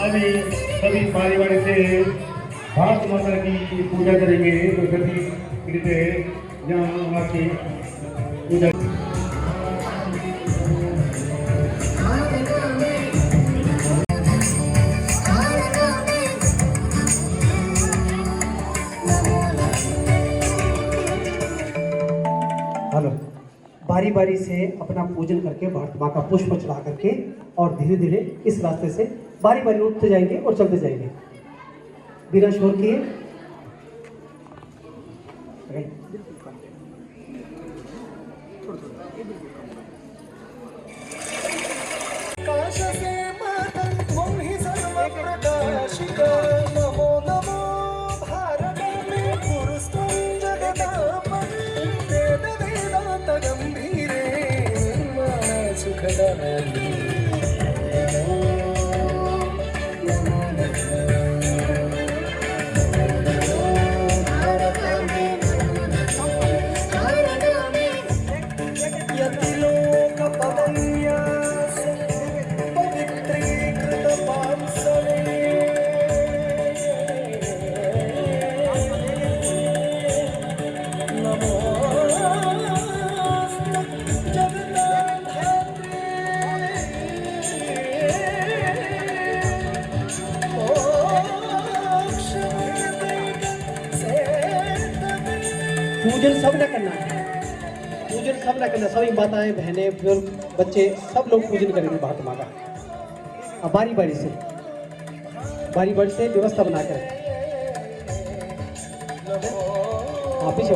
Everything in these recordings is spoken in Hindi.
अभी सभी बारी बारी से भारत माता की पूजा करेंगे। तो सभी से यहाँ आके पूजा हेलो, बारी बारी से अपना पूजन करके भारत माँ का पुष्प चढ़ा करके और धीरे धीरे इस रास्ते से बारी बारी उठते जाएंगे और चलते जाएंगे। बिना शोर किए पूजन सब न करना है, पूजन सब न करना, सभी माताएं बहनें बुजुर्ग बच्चे सब लोग पूजन करेंगे भारत माँ का। अब बारी बारी से व्यवस्था बनाकर पीछे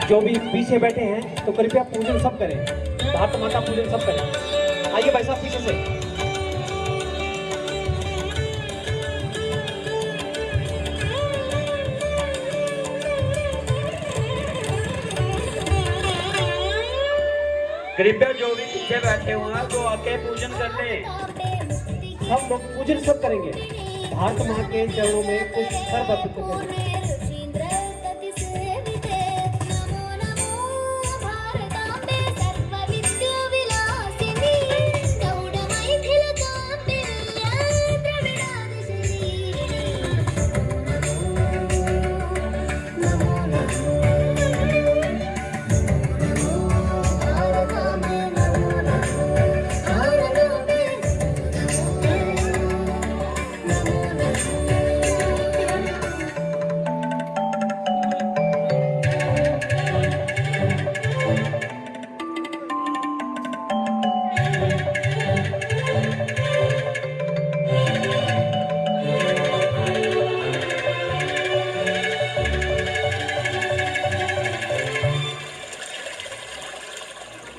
जो भी पीछे बैठे हैं तो कृपया पूजन सब करें, भारत माता पूजन सब करें। आइए भाई साहब पीछे से। कृपया जो भी पीछे बैठे हुए हैं तो आके पूजन कर ले। हम लोग पूजन सब करेंगे, भारत माँ के चरणों में कुछ सर्व अर्पित करेंगे।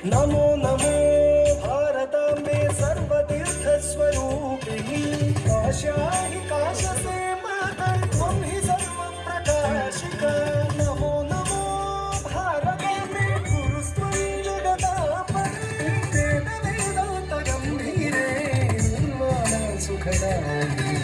नमो नमो भारताम्बे सर्वतीर्थस्वरूपिणी काशाहि काशसे माता त्वं हि सर्वप्रकाशिका। नमो नमो भारताम्बे गुरुस्त्वं जगदापरि वेदान्तगम्भीरे निर्वाणसुखदायिनि।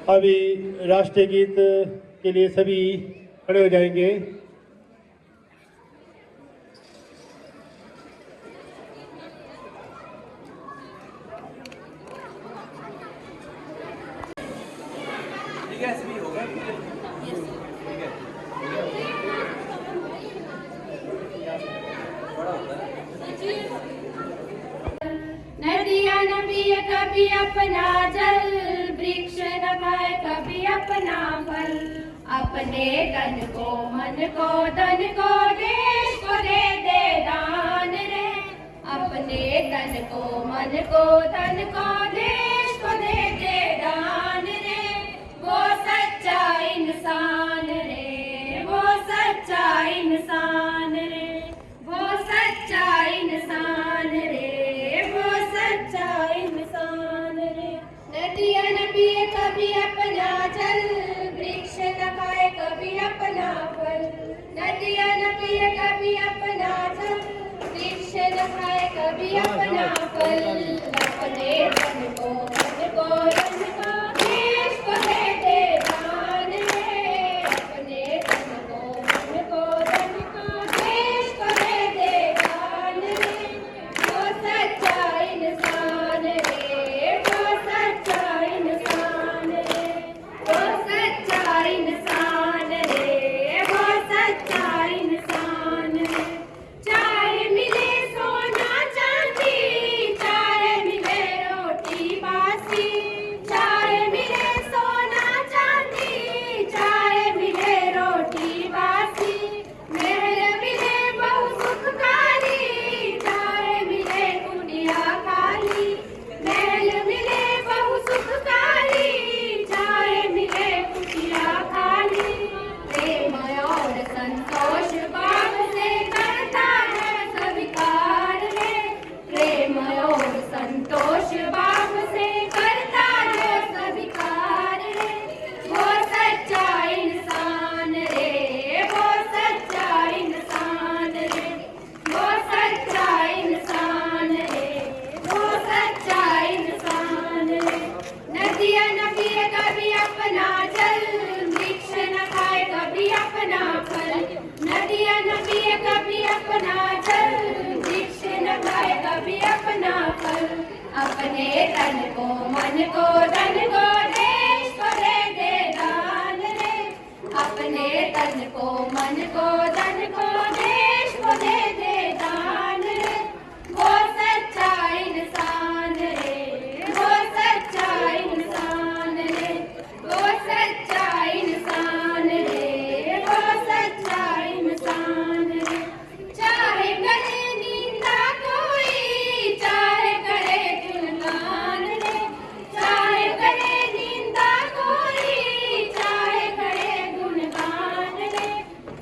अभी राष्ट्रीय गीत के लिए सभी खड़े हो जाएंगे। नदियाँ न पिए कभी अपना जल, वृक्ष न खाए कभी अपना फल। अपने तन को मन को धन को देश को दे दे दान रे। अपने तन को मन को धन को देश को दे दे दान रे। वो सच्चा इंसान रे, वो सच्चा इंसान रे, वो सच्चा इंसान रे, वो सच्चा इंसान रे। नदियाँ न पिए कभी अपना जल, वृक्ष न खाए कभी अपना फल। नदियाँ न पिए कभी अपना जल, वृक्ष न खाए कभी अपना फल। अपने धन को मन को धन को देश को दे दे दान रे। अपने धन को मन को धन को देश को दे दे दान रे। वो सच्चा इंसान रे, वो सच्चा इंसान रे, वो सच्चा इंसान रे, वो सच्चा इंसान रे। चाहे मिले सोना चांदी अपने तन को मन को धन को देश को दे दे दान रे। अपने तन को मन को धन को देश को दे दे दान रे। वो सच्चा इंसान रे, वो सच्चा इंसान रे, वो सच्चा इंसान रे, वो सच्चा इंसान रे। चाहे करे निंदा कोई, चाहे करे गुणगान रे। चाहे करे निंदा कोई, चाहे करे गुणगान रे।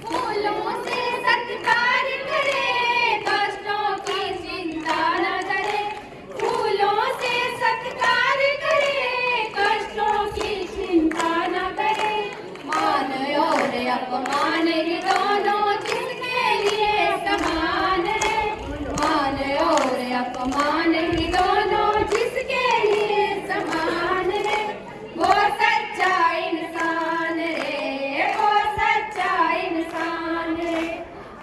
फूलों से सत्कार करे, कष्टों की चिंता न करे। फूलों से सत्कार करे, कष्टों की चिंता न करे। मान और अपमान ही दोनों जिसके लिए समान रे। मान और अपमान ही दोनों जिसके लिए समान रे। वो सच्चा इंसान रे, वो सच्चा इंसान रे,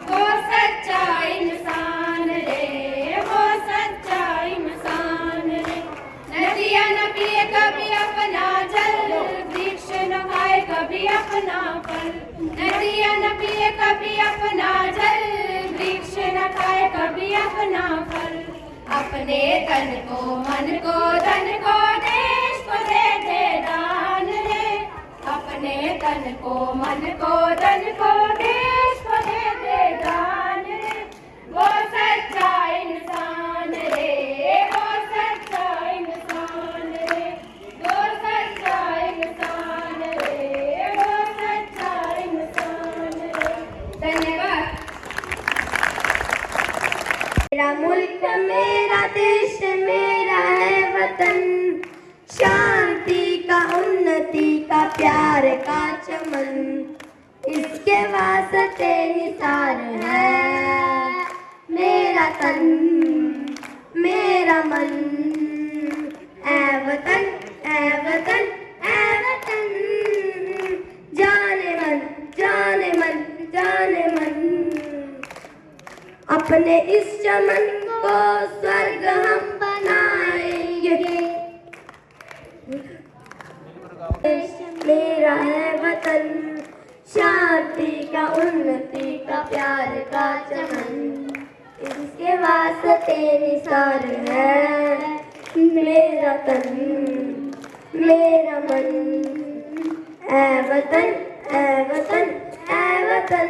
वो सच्चा इंसान रे, वो सच्चा इंसान रे। नदियाँ न पिए कभी अपना जल, वृक्ष न खाए कभी अपना फल। नदियाँ न पिए कभी अपना जल, वृक्ष न खाए कभी अपना फल। अपने तन को मन को धन को देश को दे दे दान रे। अपने तन को मन को धन को देश को दे दे दान रे। वो सच्चा इंसान रे, वो सच्चा इंसान रे, वो सच्चा इंसान रे, वो सच्चा इंसान रे। धन्यवाद। मेरा मुल्क मेरा देश मेरा है वतन, शांति का उन्नति का प्यार का चमन, इसके वास्ते निसार है मेरा तन मेरा मन। ऐ वतन ऐ वतन ऐ वतन, जाने मन जाने मन जाने मन। अपने इस चमन को स्वर्ग हम बनाएंगे, मेरा है वतन, शांति का उन्नति का प्यार का चमन, इसके वास्ते निसार है मेरा तन मेरा मन। ऐ वतन ऐ वतन ऐ वतन,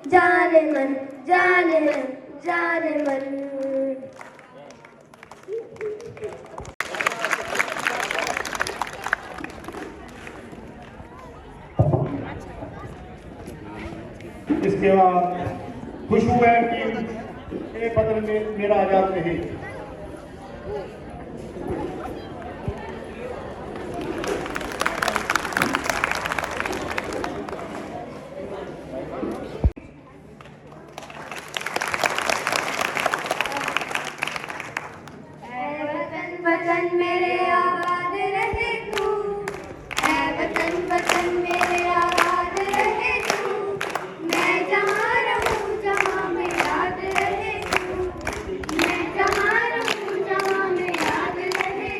जाने मन जाने मन जाने मन। इसके बाद खुशबू है कि ये बदल में मेरा आजाद रहे। वतन मेरे आबाद रहे तू, ऐ वतन वतन मेरे आबाद रहे तू। मैं जहाँ रहूँ जहाँ में याद रहे तू, मैं जहाँ रहूँ जहाँ में याद रहे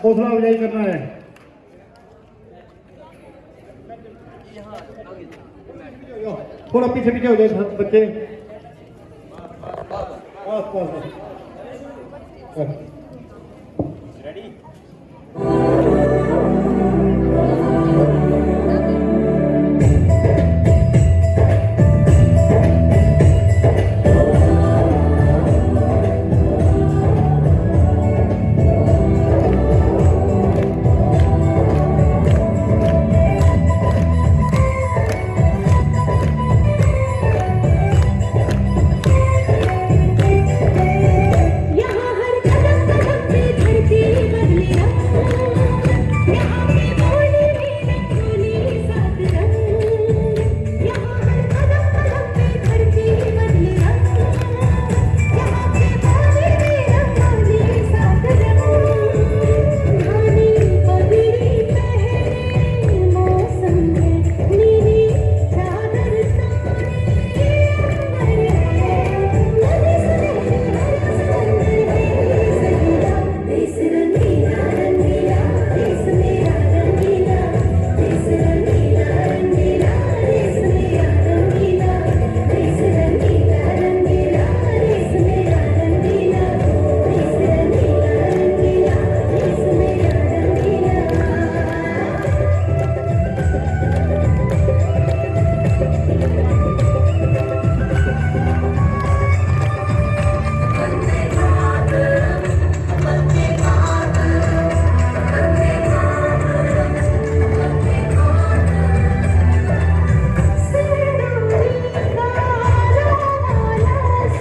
हौसला अफजाई करना है। थोड़ा पीछे पीछे हो जाए बच्चे। यहाँ हर कदम कदम पे धरती बदले रंग, यहाँ पे बोली भी रंगोली सात रंग। यहाँ हर कदम कदम पे धरती बदले रंग, यहाँ पे बोली भी रंगोली सात रंग। धानी पगड़ी पहने मौसम है नीली चादर ताने अंबर है। देश रंगीला रंगीला देश मेरा रंगीला, देश रंगीला रंगीला देश मेरा रंगीला, देश रंगीला रंगीला देश मेरा रंगीला, देश रंगीला रंगीला देश मेरा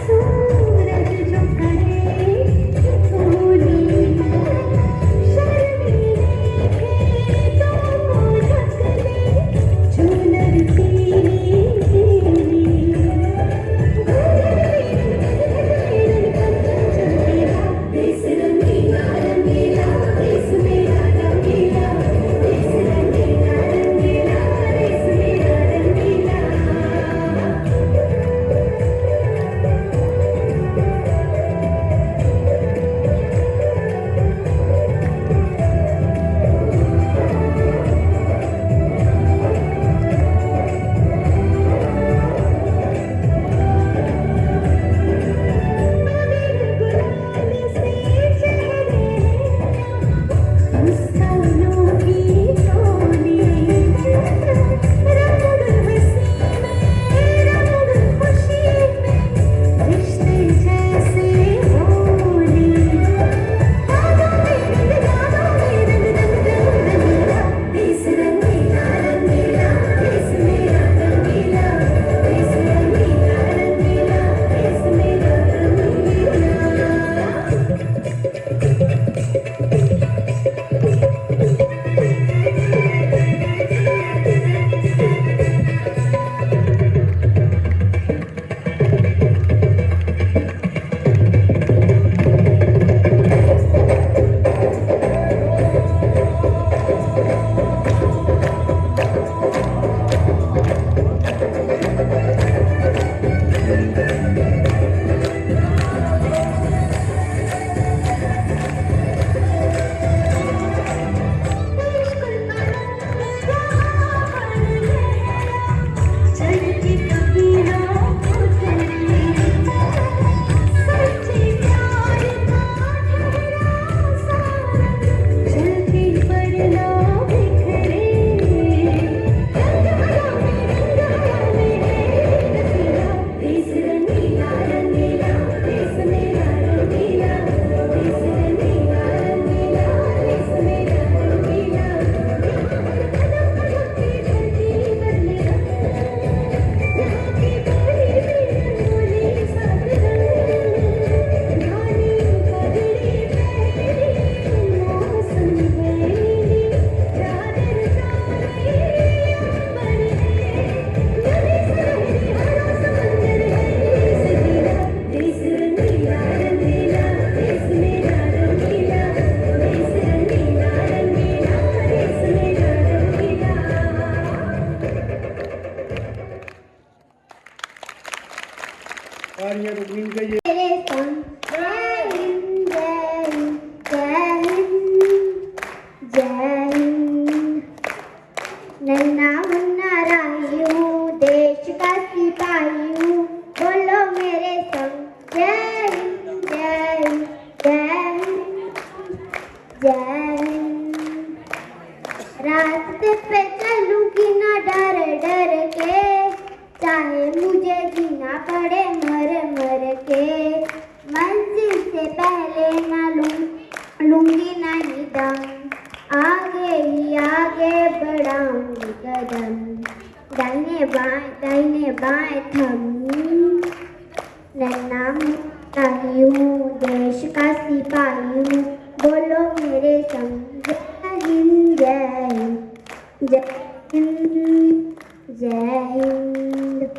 सूरज जो करे फूली शर्मीले खेतों को ढक ले झूलर पीली पीली। देश रंगीला रंगीला देश मेरा रंगीला, देश रंगीला रंगीला देश मेरा रंगीला। मुस्कानों की टोली रंग हंसी में रंग खुशी में रिश्ते जैसे होली। यादों में रंग रंगीला, देश रंगीला रंगीला देश मेरा रंगीला, देश रंगीला रंगीला देश मेरा रंगीला। चलती कबीरा उतरे सच्चे प्यार का ठहरा सारा, चलती वरना बिखरे रंग में है रसीला। देश रंगीला रंगीला देश मेरा रंगीला, देश रंगीला रंगीला देश मेरा रंगीला। कदम कदम पे धरती बदले रंग, यहाँ की बोली भी रंगोली सात रंग। धानी पगड़ी पहनी मौसम है नीली चादर ताने अंबर है। नदी सहेली हरा समंदर है सजीला। देश रंगीला रंगीला देश मेरा रंगीला, देश रंगीला रंगीला देश मेरा रंगीला। और ये रुक्मिणी का ये तेरे संग जय हिंद जय हिंद जय हिंद। सिपाही हूँ, बोलो मेरे संग जय हिंद जय हिंद जय हिंद जय हिंद। रास्ते पे चलूंगी ना डर डर के, चाहे मुझे जीना पड़े मर मर के। मंजिल से पहले ना लूंगी नहीं दम, आगे ही आगे बढ़ाऊंगी कदम। दाहिने बाएं थम, नन्हा मुन्ना हूँ, देश का सिपाही हूँ, बोलो मेरे संग जय हिंद जय हिंद जय हिंद जय हिंद।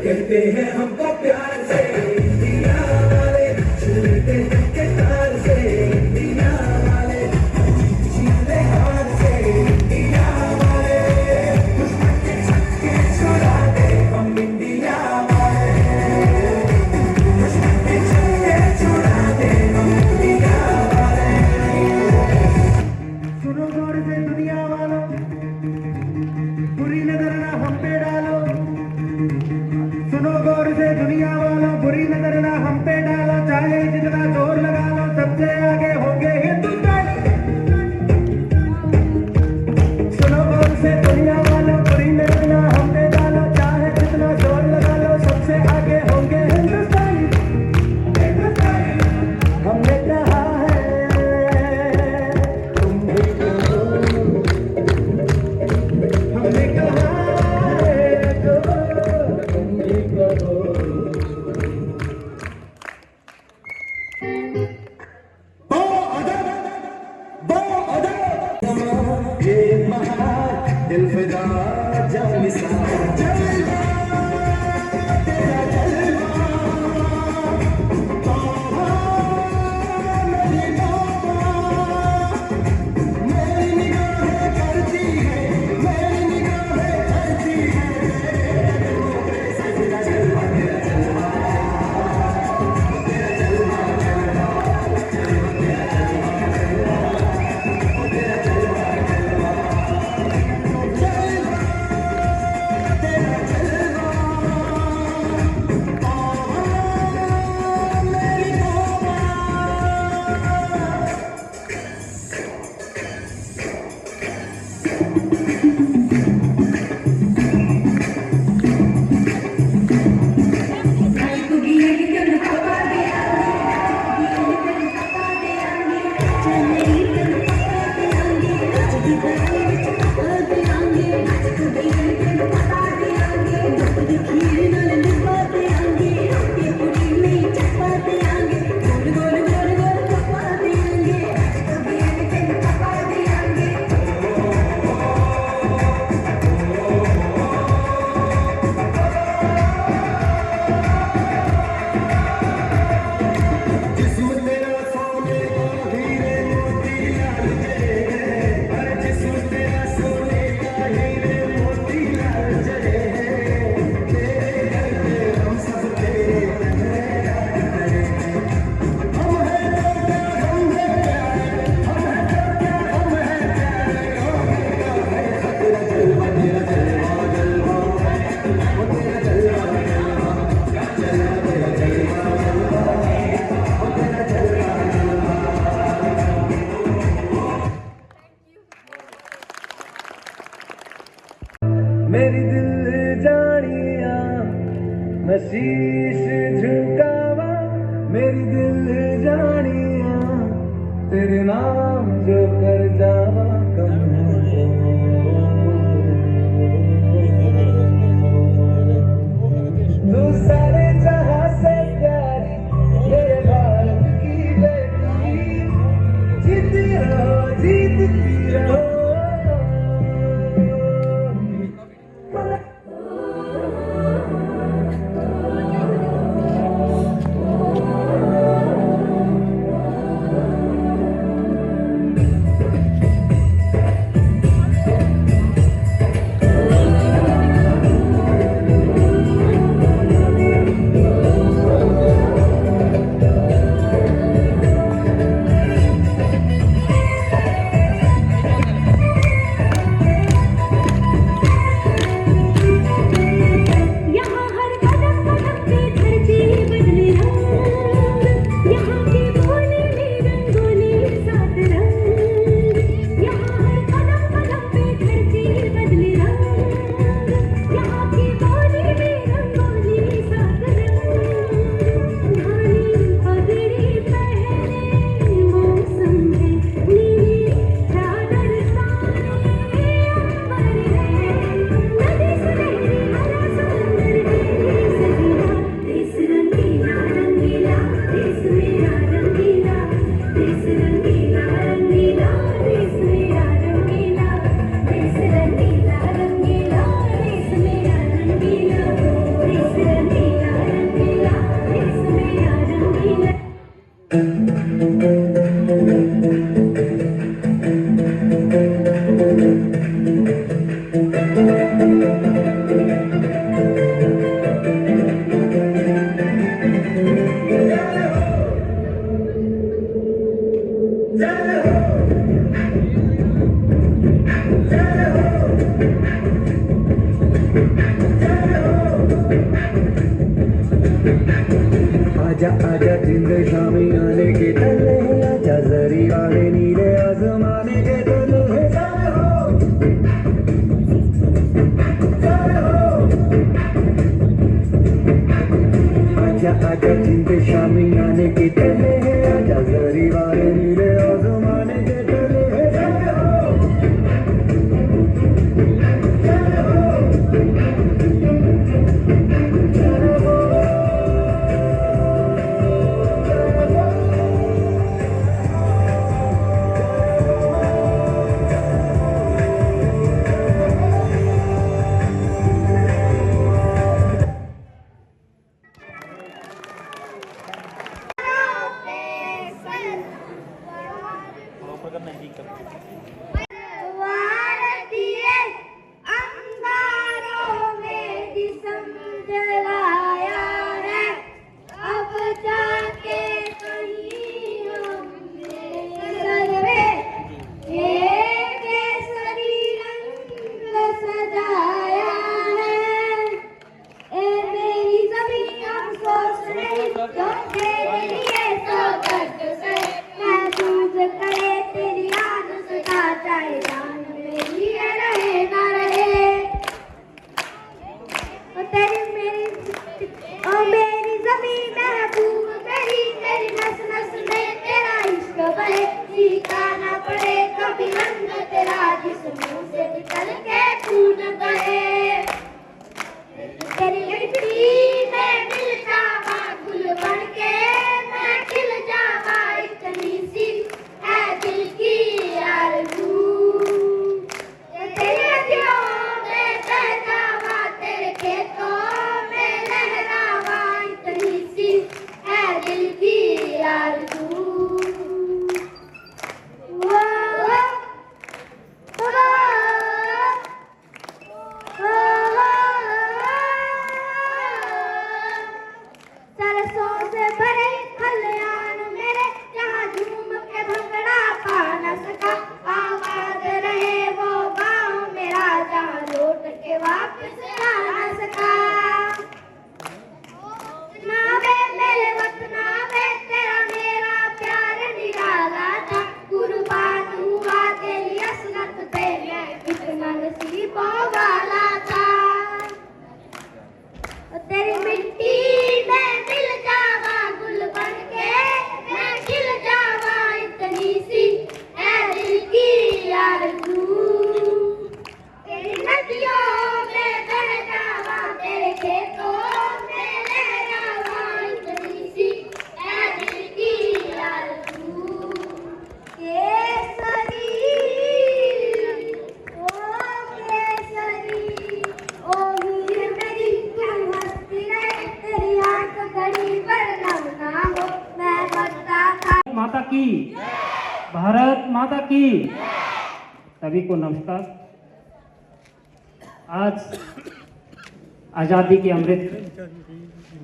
कहते हैं हमको प्यार से दिया वाले, छूते हैं के तार से दिया वाले, जीते हार से दिया वाले, दुश्मन के छक्के छुड़ा दे हम इंडिया वाले, दुश्मन के छक्के छुड़ा दे हम इंडिया वाले। सुनो गौर से दुनिया वालों, बुरी नजर ना हम पे डालो, सुनो गौर से दुनिया वालों, बुरी नजर ना हम पे डालो, चाहे जितना जोर लगा लो सबसे आगे होंगे हिंदुस्तानी। सुनो गौर से दुनिया वालों, बुरी नजर ना हम पे डालो, चाहे जितना जोर लगा लो सबसे आगे होंगे हिंदुस्तानी। हमने कहा है तुम भी करो, हमने कहा है तुम भी करो। ये महान दिल फिदा जानिसां जलवा तेरा जलवा, मेरी निगाहें करती है, मेरी निगाहें दिल जानिया मैं शीश झुकावा मेरी दिल जानिया तेरे नाम जो कर जावा कम तू सारे जहां से प्यारी मेरे भारत की बेटी जीती रहो जीतती रहो आजा आजा जिंद शामी आने के तले आजा जरी वाले नीले आसमाने के तले आजा आजा जिंद शामी आने के तले आजा जरी वाले नीले आसमाने के तले भारत माता की सभी को नमस्कार। आज आज़ादी के अमृत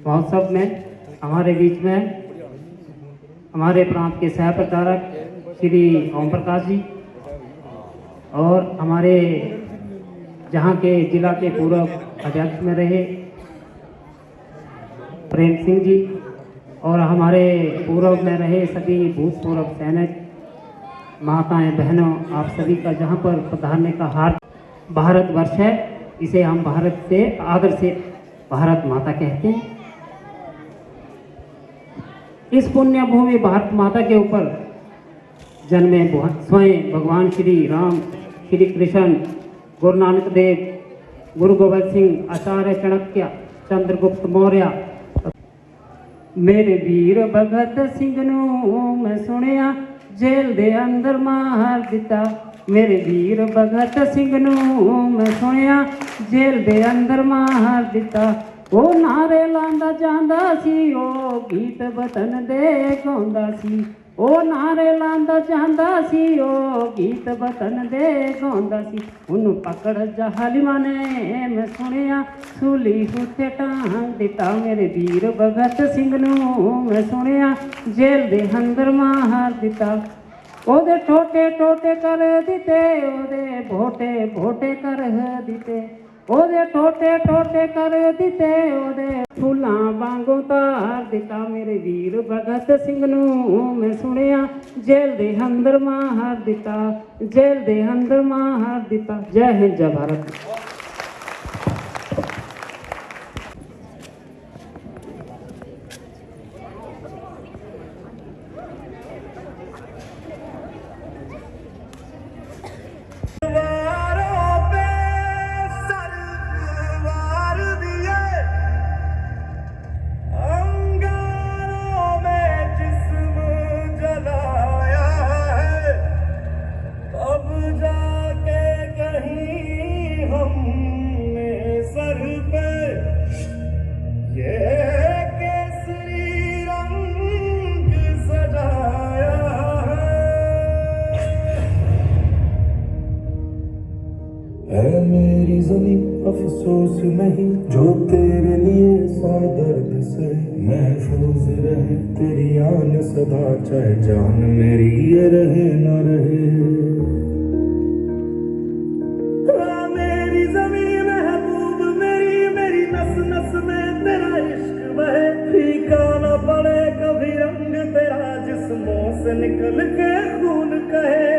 महोत्सव में हमारे बीच में हमारे प्रांत के सह प्रचारक श्री ओम प्रकाश जी और हमारे जहाँ के जिला के पूर्व अध्यक्ष में रहे प्रेम सिंह जी और हमारे पूर्व में रहे सभी भूतपूर्व सैनिक माताएं बहनों, आप सभी का जहाँ पर पधारने का हार्द भारतवर्ष है, इसे हम भारत से आदर से भारत माता कहते हैं। इस पुण्य भूमि भारत माता के ऊपर जन्मे स्वयं भगवान श्री राम, श्री कृष्ण, गुरु नानक देव, गुरु गोविंद सिंह, आचार्य चाणक्य, चंद्रगुप्त मौर्य। मेरे वीर भगत सिंह नूं मैं सुनिया जेल दे अंदर मार दिता। मेरे वीर भगत सिंह नूं मैं सुनिया जेल दे अंदर मार दिता। ओ नारे लांदा जांदा सी, ओ गीत वतन दे गाउंदा सी। ओ नारे लांदा जांदा सी, ओ गीत वतन दे गाउंदा सी। उन्नू पकड़ जहालिमा ने मैं सुनिया सूली उत्ते टांग दिता। मेरे वीर भगत सिंह नूं मैं सुनिया जेल दे अंदर मार दिता। ओदे टोटे टोटे कर दिते, ओदे भोटे भोटे कर दिते। ओदे टोटे टोटे कर दिते, ओदे फूलां वांगू तार दिता। मेरे वीर भगत सिंह नूं मैं सुनिया जेल दे अंदर मार दिता, जेल दे अंदर मार दिता। जय हिंद, जय भारत। मेरी ज़मीं अफसोस नहीं जो तेरे लिए सौ दर्द से महफूज रहे। तेरी आन सदा चाहे जान मेरी ये रहे न रहे। मेरी ज़मीं महबूब मेरी, मेरी नस नस में तेरा इश्क बहे। फीका न पड़े कभी रंग तेरा जिस्मों से निकल के खून कहे।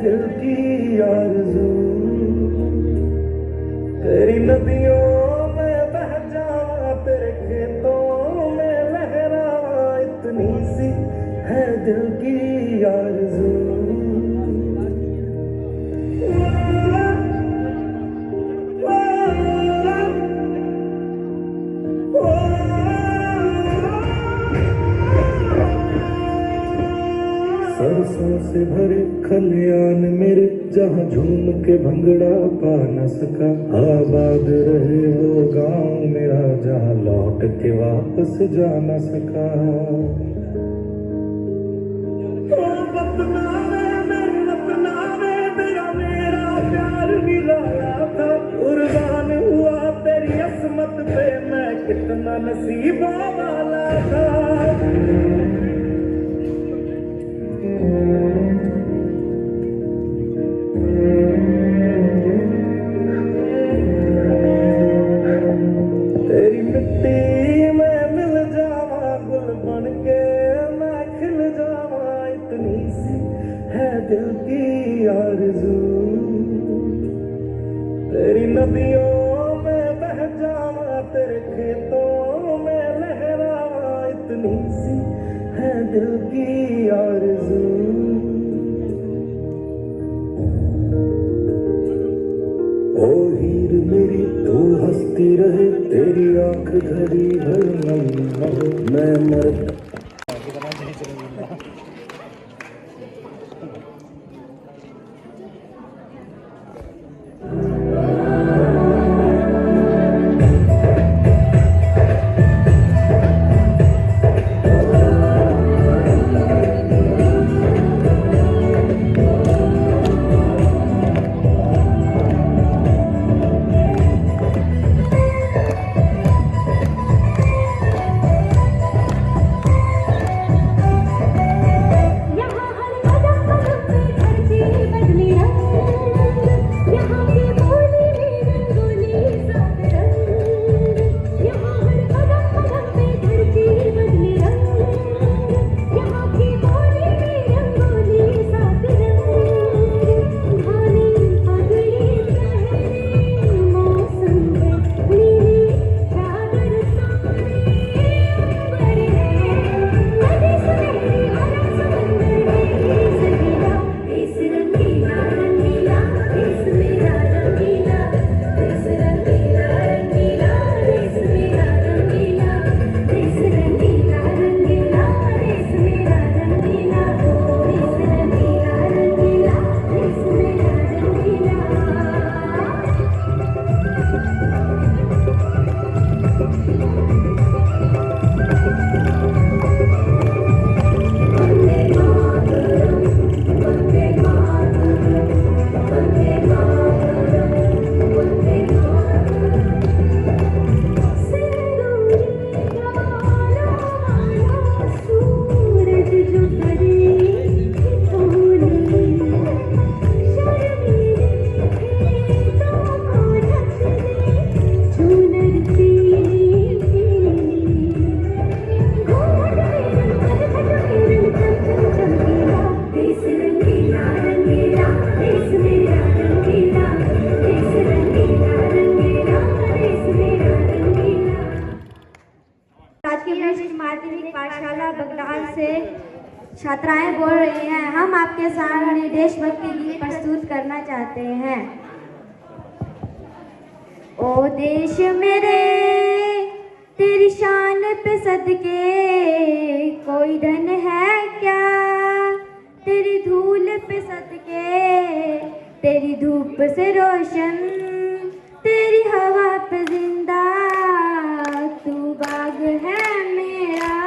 दिल की आरज़ू तेरी नदियों में बह जावा, तेरे खेतों में लहरावा। इतनी सी है दिल की आरज़ू। सरसों से भरे खलियान मेरे, जहाँ झूम के भंगड़ा पा न सका। आबाद रहे वो गांव मेरा, जहाँ लौट के वापस जा न सका। मेरा प्यार मिलाया था, कुर्बान हुआ तेरी असमत पे। मैं कितना नसीबा वाला था। तेरी मिट्टी में मिल जावा, गुल बन के मैं खिल जावा। इतनी सी है दिल की आरज़ू। तेरी नदियों में बह जावा, तेरे खेतों में लहरावा। इतनी सी है दिल की आरज़ू। ओ हीर मेरी तू हंसती जलती रहे तेरी आंख धरी हर लम्हा मैं मर छात्राएं बोल रही हैं। हम आपके सामने देशभक्ति गीत प्रस्तुत करना चाहते हैं। ओ देश मेरे तेरी शान पे सदके कोई धन है क्या, तेरी धूल पे सदके तेरी धूप से रोशन, तेरी हवा पे जिंदा तू बाग है मेरा,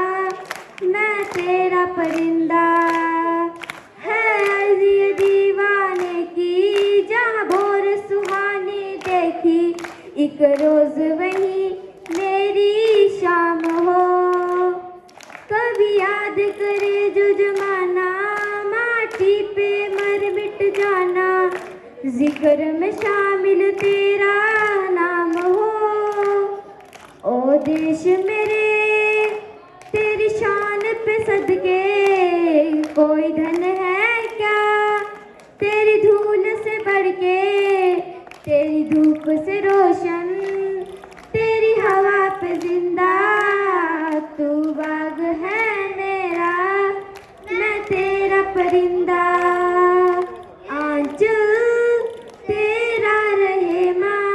मैं तेरा परिंदा। है अर्ज़ ये दीवाने की जहाँ भोर सुहानी देखी, एक रोज वही मेरी शाम हो। कभी याद करे जो जमाना माटी पे मर मिट जाना, जिक्र में शामिल तेरा नाम हो। ओ देश मेरे तेरी शान पे सदके कोई धन है क्या, तेरी धूल से बढ़ के तेरी धूप से रोशन, तेरी हवा पे जिंदा तू बाग है मेरा, मैं तेरा परिंदा। आंचल तेरा रहे माँ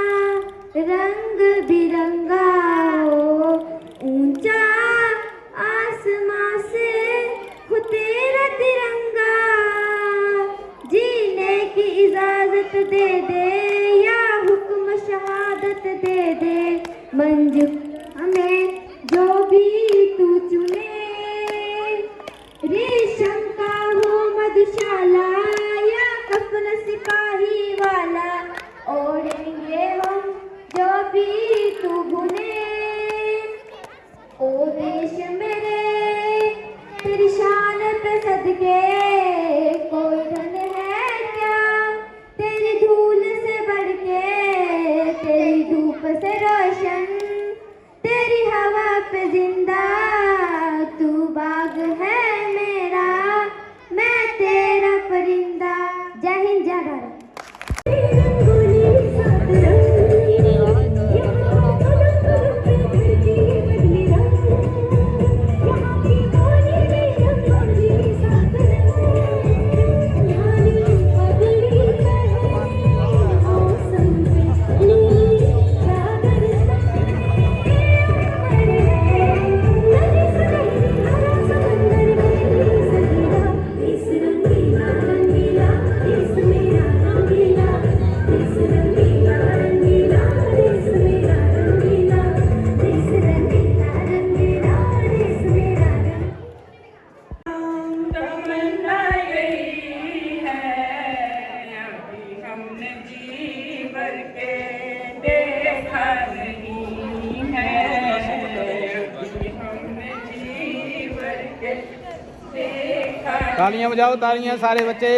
रंग बिरंगा, ओ ऊंचा आसमां से हो तेरा तिरंगा। जीने की इजाजत दे दे या हुक्म शहादत दे दे, मंजूर हमें जो भी तू चुने। रेशम का हो मधुशाला या कफन सिपाही वाला, ओढ़ेंगे हम जो भी तू बुने। ओ देश मेरे तेरी शान पे सदके कोई धन है क्या, तेरी धूल से बढ़ के तेरी धूप से रोशन, तालियां बजाओ, तालियां सारे बच्चे,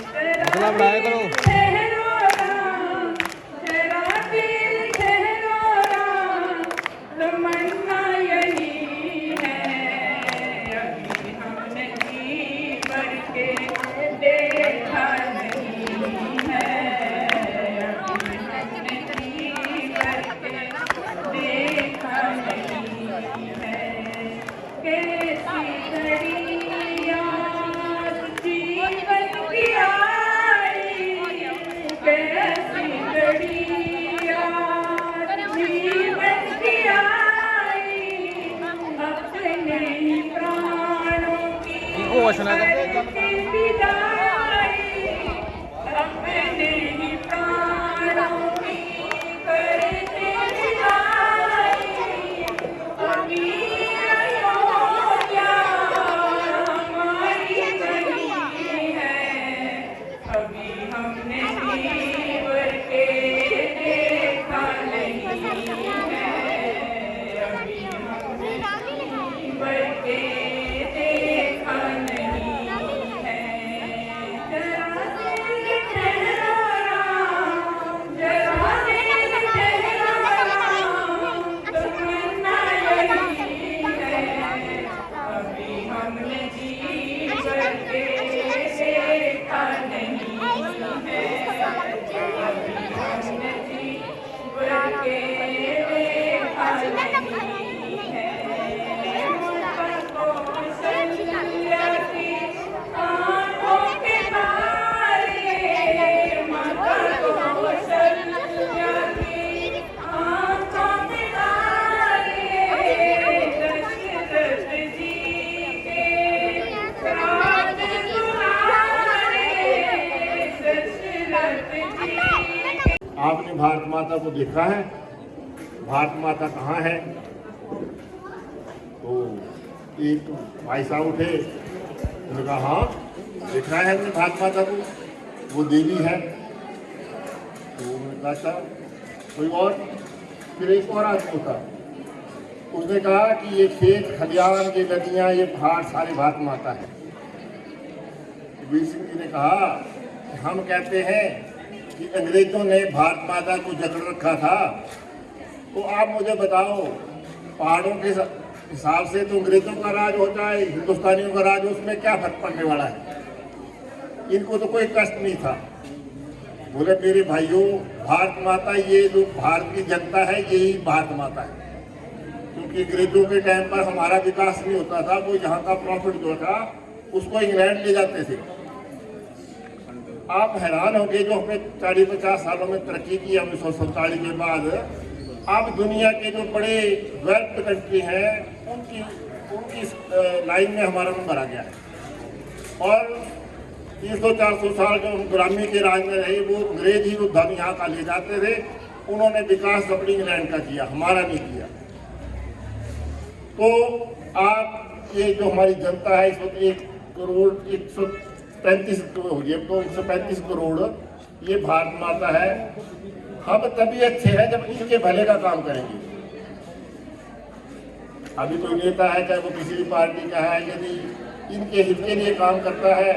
हौसला बढ़ाया करो। घोषणा आपने भारत माता को देखा है? भारत माता कहाँ है? तो एक भाई साहब उठे, उन्होंने कहा हाँ देखा है हमने भारत माता को, वो देवी है। तो उन्होंने कहा अच्छा कोई और? फिर एक और आदमी होता, उसने कहा कि ये खेत खलियान, ये नदियाँ, ये पहाड़ सारे भारत माता है। वीर सिंह जी ने कहा हम कहते हैं कि अंग्रेजों ने भारत माता को जकड़ रखा था, तो आप मुझे बताओ पहाड़ों के हिसाब से तो अंग्रेजों का राज होता है, हिंदुस्तानियों का राज, उसमें क्या फर्क पड़ने वाला है? इनको तो कोई कष्ट नहीं था। बोले मेरे भाइयों, भारत माता, ये जो भारत की जनता है यही भारत माता है। क्योंकि अंग्रेजों के टाइम पर हमारा विकास नहीं होता था, वो यहाँ का प्रॉफिट जो था उसको इंग्लैंड ले जाते थे। आप हैरान होंगे जो हमने 40-50 सालों में तरक्की की 1947 के बाद, अब दुनिया के जो बड़े डेवलप्ड कंट्री हैं उनकी लाइन में हमारा नंबर आ गया है। और 300-400 साल जो हम गुलामी के राज में रहे, वो अंग्रेज ही धन यहाँ का ले जाते थे। उन्होंने विकास अपनी इंग्लैंड का किया, हमारा नहीं किया। तो आप ये जो हमारी जनता है इस वक्त 1,135 हो गई, तो 135 करोड़ ये भारत माता है। हम तभी अच्छे हैं जब इनके भले का काम करेंगे। अभी कोई नेता है चाहे वो किसी भी पार्टी का है, यदि इनके हित के लिए काम करता है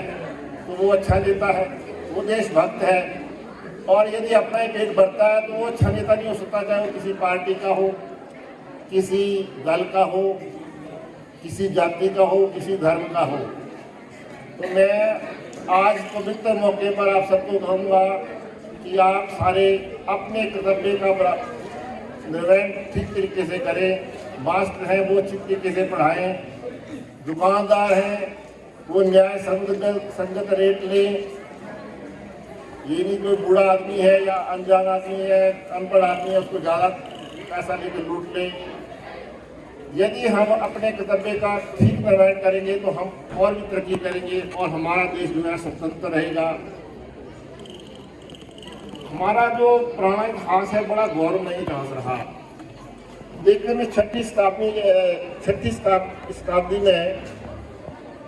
तो वो अच्छा नेता है, वो देशभक्त है। और यदि अपना ही पेट भरता है तो वो अच्छा नेता नहीं हो सकता, चाहे वो किसी पार्टी का हो, किसी दल का हो, किसी जाति का हो, किसी धर्म का हो। तो मैं आज पवित्र मौके पर आप सबको कहूँगा कि आप सारे अपने कर्तव्य का निर्वहन ठीक तरीके से करें। मास्टर हैं वो अच्छी तरीके से पढ़ाएं, दुकानदार हैं वो न्याय संगत रेट लें। ये नहीं कोई बूढ़ा आदमी है या अनजान आदमी है, अनपढ़ आदमी है, उसको ज़्यादा पैसा लेकर लूट लें। यदि हम अपने कर्तव्य का ठीक निर्वहन करेंगे तो हम और भी तरक्की करेंगे और हमारा देश जो है स्वतंत्र रहेगा। हमारा जो पुराना इतिहास है बड़ा गौरवमयी इतिहास रहा। देखने में 6वीं शताब्दी में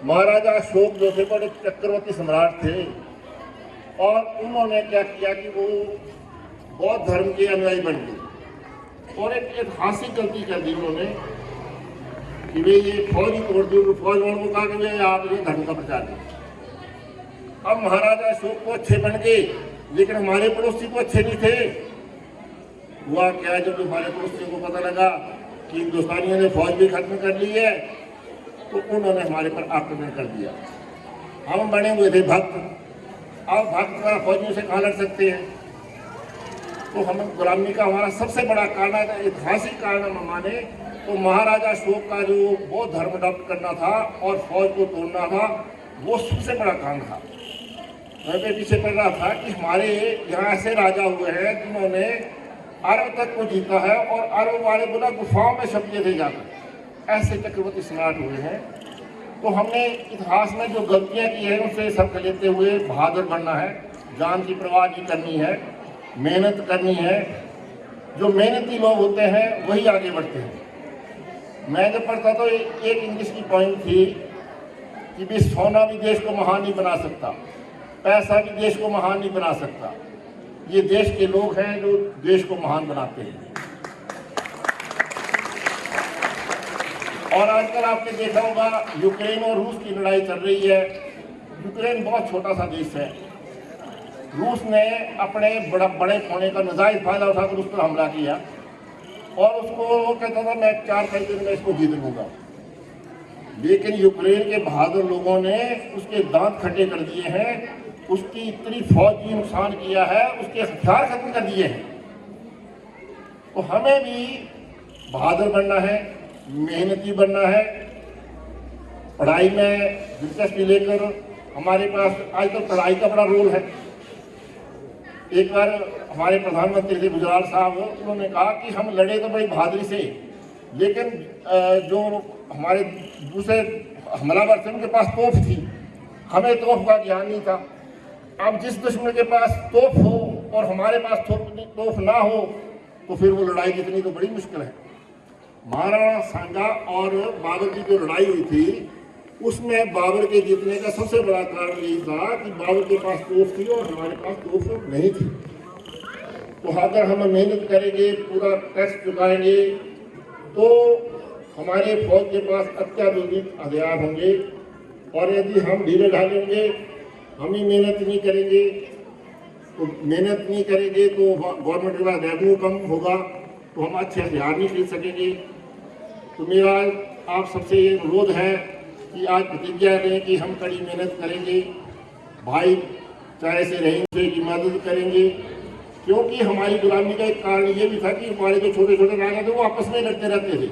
महाराजा अशोक जो थे बड़े चक्रवर्ती सम्राट थे, और उन्होंने क्या किया कि वो बौद्ध धर्म के अनुयायी बन गए और एक ऐतिहासिक गलती कर दी उन्होंने कि वे ये फौज ही तोड़ दी। फौज वालों को कहा कि वे आप ये धर्म का प्रचार करें। अब महाराजा अशोक को अच्छे बन गए, लेकिन हमारे पड़ोसी को अच्छे नहीं थे। हुआ क्या, जब हमारे पड़ोसियों को पता लगा कि हिंदुस्तानियों ने फौज भी खत्म कर ली है, तो उन्होंने हमारे पर आक्रमण कर दिया। हम बने हुए थे भक्त, अब भक्त का फौजियों से कहाँ लड़ सकते हैं। तो हम गुलामी का हमारा सबसे बड़ा कारण, ऐतिहासिक कारण हम माने तो महाराजा अशोक का जो बौद्ध धर्म अडॉप्ट करना था और फौज को तोड़ना था, वो सबसे बड़ा कारण था। मैं भी पीछे पड़ रहा था कि हमारे यहाँ ऐसे राजा हुए हैं जिन्होंने अरब तक को जीता है और अरब वाले बोला गुफाओं में छप थे जाकर, ऐसे चक्रवर्ती सम्राट हुए हैं। तो हमने इतिहास में जो गलतियाँ की है उनसे सबक लेते हुए बहादुर बनना है, जान की परवाह नहीं करनी है, मेहनत करनी है। जो मेहनती लोग होते हैं वही आगे बढ़ते हैं। मैं जब पढ़ता तो एक इंग्लिश की पॉइंट थी कि भी सोना भी देश को महान नहीं बना सकता, पैसा भी देश को महान नहीं बना सकता, ये देश के लोग हैं जो देश को महान बनाते हैं। और आजकल आपने देखा होगा यूक्रेन और रूस की लड़ाई चल रही है। यूक्रेन बहुत छोटा सा देश है, रूस ने अपने बड़े होने का नाजायज फायदा उठाकर उस पर हमला किया और उसको वो कहता था मैं 4-5 दिन में इसको जीत लूंगा। लेकिन यूक्रेन के बहादुर लोगों ने उसके दांत खट्टे कर दिए हैं, उसकी इतनी फौजी नुकसान किया है, उसके हथियार खत्म कर दिए हैं। तो हमें भी बहादुर बनना है, मेहनती बनना है, पढ़ाई में दिलचस्पी लेकर। हमारे पास आज तो पढ़ाई का बड़ा रोल है। एक बार हमारे प्रधानमंत्री थे गुजराल साहब, उन्होंने कहा कि हम लड़े तो बड़ी बहादुरी से, लेकिन जो हमारे दूसरे हमलावर थे उनके पास तोप थी, हमें तोप का ज्ञान नहीं था। अब जिस दुश्मन के पास तोप हो और हमारे पास तोप ना हो तो फिर वो लड़ाई जीतनी तो बड़ी मुश्किल है। महाराणा सांगा और बाबर की जो लड़ाई हुई थी उसमें बाबर के जीतने का सबसे बड़ा कारण यही था कि बाबर के पास तोप थी और हमारे पास तोप नहीं थी। तो अगर हम मेहनत करेंगे, पूरा टैक्स चुकाएंगे, तो हमारे फौज के पास अत्याधुनिक हथियार होंगे। और यदि हम ढीले ढाले होंगे, हम ही मेहनत नहीं करेंगे, तो गवर्नमेंट के पास रेवेन्यू कम होगा, तो हम अच्छे हथियार नहीं खरीद सकेंगे। तो मेरा आप सबसे ये अनुरोध है कि आज प्रतिज्ञा लें कि हम कड़ी मेहनत करेंगे, भाईचारे से रहेंगे, की मदद करेंगे। क्योंकि हमारी गुलामी का एक कारण ये भी था कि हमारे जो छोटे छोटे राजा थे वो आपस में लड़ते रहते थे।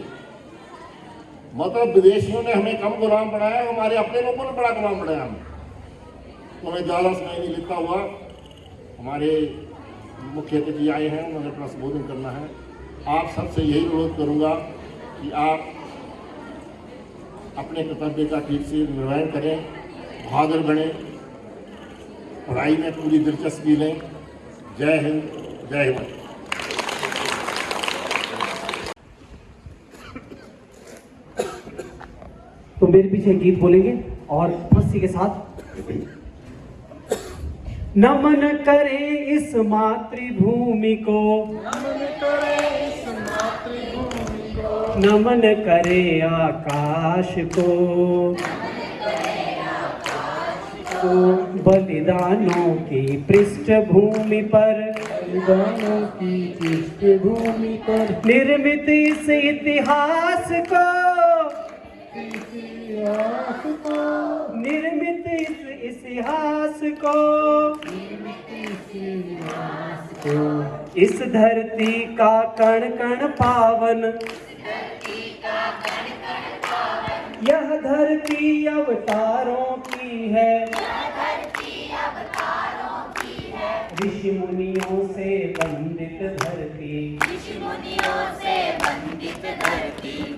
मतलब विदेशियों ने हमें कम गुलाम बनाया, हमारे अपने लोगों ने बड़ा गुलाम बनाया हमें। तो हमें ज़्यादा समय नहीं लिखा हुआ, हमारे मुख्य अतिथि आए हैं, उन्होंने अपना संबोधन करना है। आप सबसे यही अनुरोध करूँगा कि आप अपने कर्तव्य का ठीक से निर्वहन करें, बहादुर बने, पढ़ाई में पूरी दिलचस्पी लें। जय हिंद, जय हिंद। तो मेरे पीछे गीत बोलेंगे और मस्ती के साथ नमन करे इस मातृभूमि को, नमन करे आकाश को, बलिदानों की पृष्ठभूमि पर, निर्मित इस इतिहास को, निर्मित इस इतिहास को, इस धरती का कण कण पावन, यह धरती अवतारों की है, ऋषि मुनियों से वंदित धरती,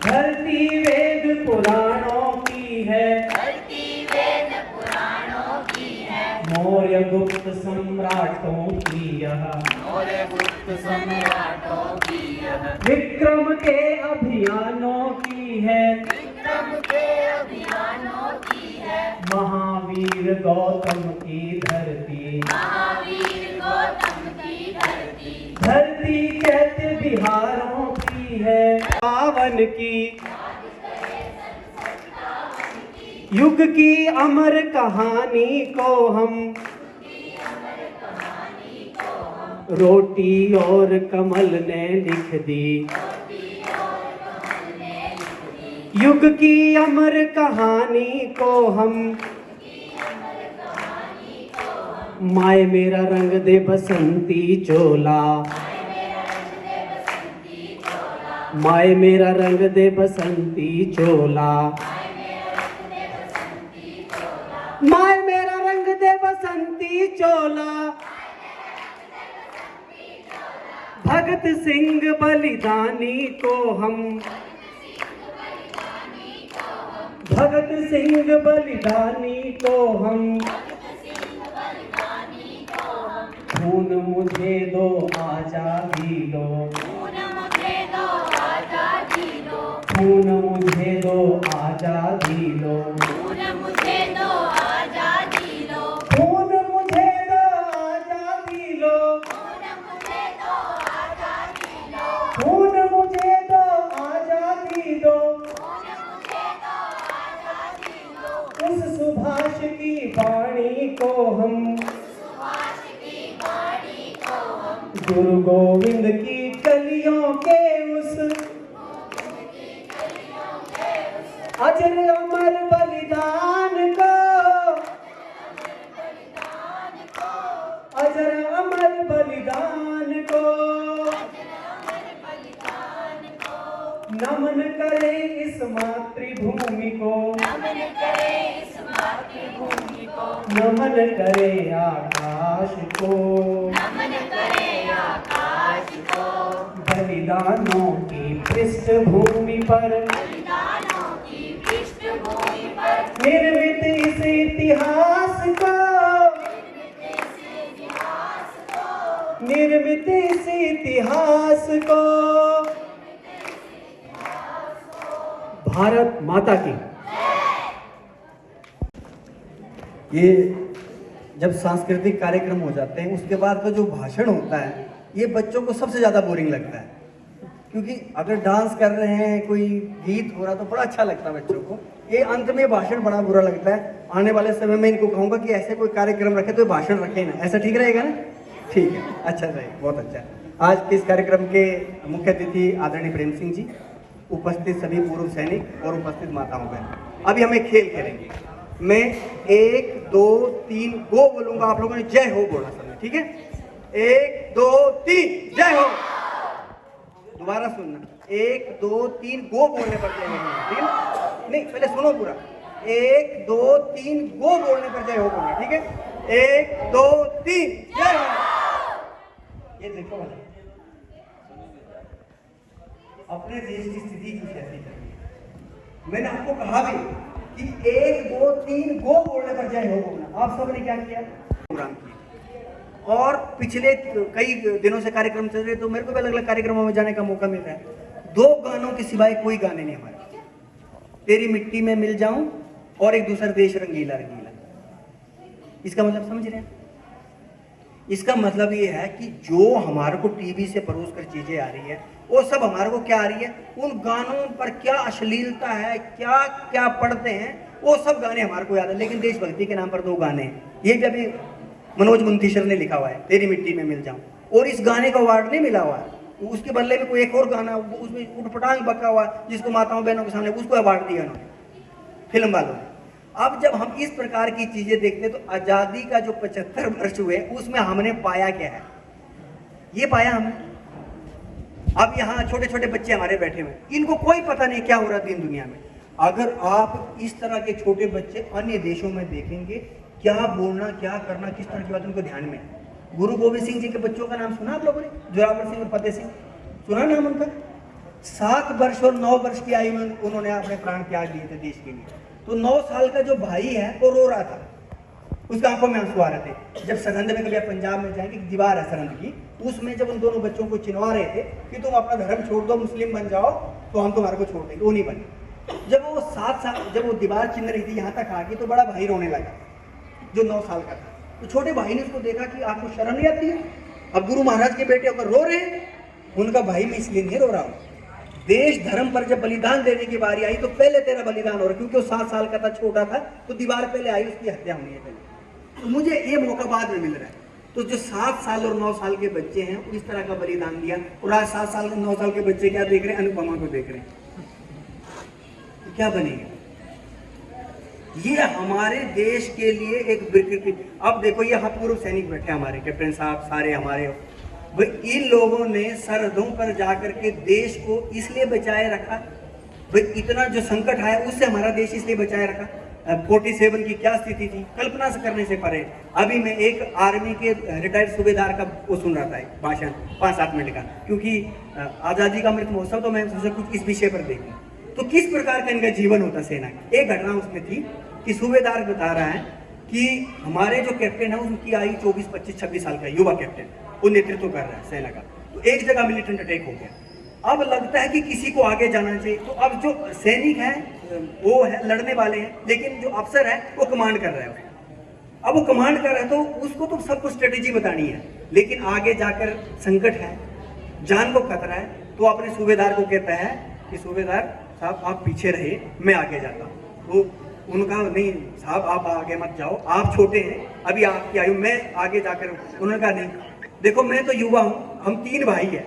धरती वेद पुराणों की है, मौर्य गुप्त सम्राटों की यह, विक्रम के अभियानों की है, महावीर गौतम की धरती, धरती चैत्य बिहारों की है, पावन की युग की अमर कहानी को हम रोटी और कमल ने लिख दी। युग की अमर कहानी को हम माए मेरा रंग दे बसंती चोला। माए मेरा रंग दे बसंती चोला। माए मेरा रंग दे बसंती चोला। भगत सिंह बलिदानी को हम भगत सिंह बलिदानी को हम खून मुझे दो आजादी लो। खून मुझे दो आजादी लो। खून मुझे दो आजादी लो। खून मुझे दो आजादी लो। खून मुझे दो आजादी लो। खून मुझे दो आजादी दो। उस सुभाष की वाणी को हम गुरु गोविंद की कलियों के उस अजर अमर बलिदान को अजर अमर बलिदान को नमन करे इस मातृभूमि को। नमन करे इस मातृभूमि को। नमन करे आकाश को। नमन करे आकाश को। बलिदानों की पृष्ठभूमि पर बलिदानों की पृष्ठभूमि पर निर्मित इस इतिहास को निर्मित इस इतिहास को। भारत माता की। ये जब सांस्कृतिक कार्यक्रम हो जाते हैं उसके बाद का जो भाषण होता है ये बच्चों को सबसे ज़्यादा बोरिंग लगता है, क्योंकि अगर डांस कर रहे हैं कोई गीत हो रहा तो बड़ा अच्छा लगता है बच्चों को। ये अंत में भाषण बड़ा बुरा लगता है। आने वाले समय में इनको कहूँगा कि ऐसे कोई कार्यक्रम रखे तो भाषण रखे ना। ऐसा ठीक रहेगा ना? ठीक है, अच्छा रहेगा, बहुत अच्छा। आज के इस कार्यक्रम के मुख्य अतिथि आदरणीय प्रेम सिंह जी, उपस्थित सभी पूर्व सैनिक और उपस्थित माताओं बहन, अभी हम एक खेल खेलेंगे। मैं 1 2 3 गो बोलूंगा, आप लोगों ने जय हो बोलना सबने, ठीक है? 1 2 3 जय हो। दोबारा सुनना, 1 2 3 गो बोलने पर जय हो, ठीक है? नहीं, पहले सुनो पूरा। 1 2 3 गो बोलने पर जय हो बोलना, ठीक है? 1 2 3 जय हो। ये देखो वाला अपने देश की स्थिति कुछ ऐसी है। मैंने आपको कहा भी कि 1 2 3 गो बोलने पर जय हो बोलना। आप सबने क्या किया? प्रोग्राम किया। और पिछले कई दिनों से कार्यक्रम चल रहे, तो मेरे को भी अलग अलग कार्यक्रमों में जाने का मौका मिल रहा है। 2 गानों के सिवाय कोई गाने नहीं हमारे। तेरी मिट्टी में मिल जाऊं और एक दूसरा देश रंगीला रंगीला। इसका मतलब समझ रहे हैं? इसका मतलब ये है कि जो हमारे को टीवी से परोस कर चीजें आ रही है वो सब हमारे को क्या आ रही है, उन गानों पर क्या अश्लीलता है, क्या क्या पढ़ते हैं, वो सब गाने हमारे को याद है। लेकिन देशभक्ति के नाम पर 2 गाने हैं, ये भी अभी मनोज मुंतीशर ने लिखा हुआ है, तेरी मिट्टी में मिल जाऊं, और इस गाने का अवार्ड नहीं मिला हुआ है। उसके बदले में कोई एक और गाना उसमें उठपटांग बका हुआ जिसको माताओं बहनों के सामने उसको अवार्ड दिया उन्होंने, फिल्म वालों ने। अब जब हम इस प्रकार की चीजें देखते हैं तो आजादी का जो 75 वर्ष हुए उसमें हमने पाया क्या है? ये पाया हमने। अब यहाँ छोटे छोटे बच्चे हमारे बैठे हुए, इनको कोई पता नहीं क्या हो रहा है दीन दुनिया में। अगर आप इस तरह के छोटे बच्चे अन्य देशों में देखेंगे, क्या बोलना, क्या करना, किस तरह की बात उनको ध्यान में। गुरु गोविंद सिंह जी के बच्चों का नाम सुना आप लोगों ने? जोरावर सिंह और फतेह सिंह, सुना नाम उनका? 7 वर्ष और 9 वर्ष की आयु में उन्होंने अपने प्राण त्याग दिए थे देश के लिए। तो 9 साल का जो भाई है वो रो रहा था, उसकी आंखों में आंसू आ रहे थे। जब सरहंद में, कभी आप पंजाब में जाएंगे, दीवार है सरहंद की, उसमें जब उन दोनों बच्चों को चिनवा रहे थे कि तुम अपना धर्म छोड़ दो, मुस्लिम बन जाओ तो हम तुम्हारे को छोड़ देंगे, वो नहीं बने। जब वो 7 साल, जब वो दीवार चिन्ह रही थी, यहाँ तक आ गई, तो बड़ा भाई रोने लगा जो 9 साल का था। तो छोटे भाई ने उसको देखा कि आपको शर्म नहीं आती है? अब गुरु महाराज के बेटे होकर रो रहे हैं। उनका भाई मैं इसलिए नहीं रो रहा हूँ, देश धर्म पर जब बलिदान देने की बारी आई तो पहले तेरा बलिदान हो रहा, क्योंकि वो 7 साल का था, छोटा था, तो दीवार पहले आई, उसकी हत्या होनी है पहले। तो मुझे ये मौका बाद में मिल रहा है। तो जो 7 साल और 9 साल के बच्चे हैं इस तरह का बलिदान दिया, और आज 7 साल और 9 साल के बच्चे क्या देख रहे हैं? अनुपमा को देख रहे हैं। तो क्या बनेगा? ये हमारे देश के लिए एक विकृति। अब देखो ये पूर्व सैनिक बैठे हमारे, कैप्टन साहब सारे हमारे, भाई इन लोगों ने सरहदों पर जाकर के देश को इसलिए बचाए रखा, भाई इतना जो संकट आया उससे हमारा देश इसलिए बचाए रखा। 47 की क्या स्थिति थी, कल्पना से करने से परे। अभी मैं एक आर्मी के रिटायर्ड सूबेदार का वो सुन रहा था, एक भाषण 5-7 मिनट का, क्योंकि आज़ादी का अमृत महोत्सव, तो मैं सोचा कुछ इस विषय पर देखूं तो किस प्रकार का इनका जीवन होता सेना का। एक घटना उसमें थी कि सूबेदार बता रहा है कि हमारे जो कैप्टन है उनकी आयु 24, 25, 26 साल का युवा कैप्टन, वो नेतृत्व कर रहा है सेना का। तो एक जगह मिलिटेंट अटैक हो गया, अब लगता है कि किसी को आगे जाना चाहिए। तो अब जो सैनिक है वो है लड़ने वाले हैं, लेकिन जो अफसर है वो कमांड कर रहा है। अब वो कमांड कर रहा है तो उसको तो सबको स्ट्रेटेजी बतानी है, लेकिन आगे जाकर संकट है, जान को खतरा है, तो अपने सूबेदार को कहता है कि सूबेदार साहब आप पीछे रहे, मैं आगे जाता हूँ। तो उनका नहीं साहब आप आगे मत जाओ, आप छोटे हैं, अभी आपकी आयु, मैं आगे जाकर। उन्होंने कहा नहीं देखो मैं तो युवा हूँ, हम 3 भाई हैं,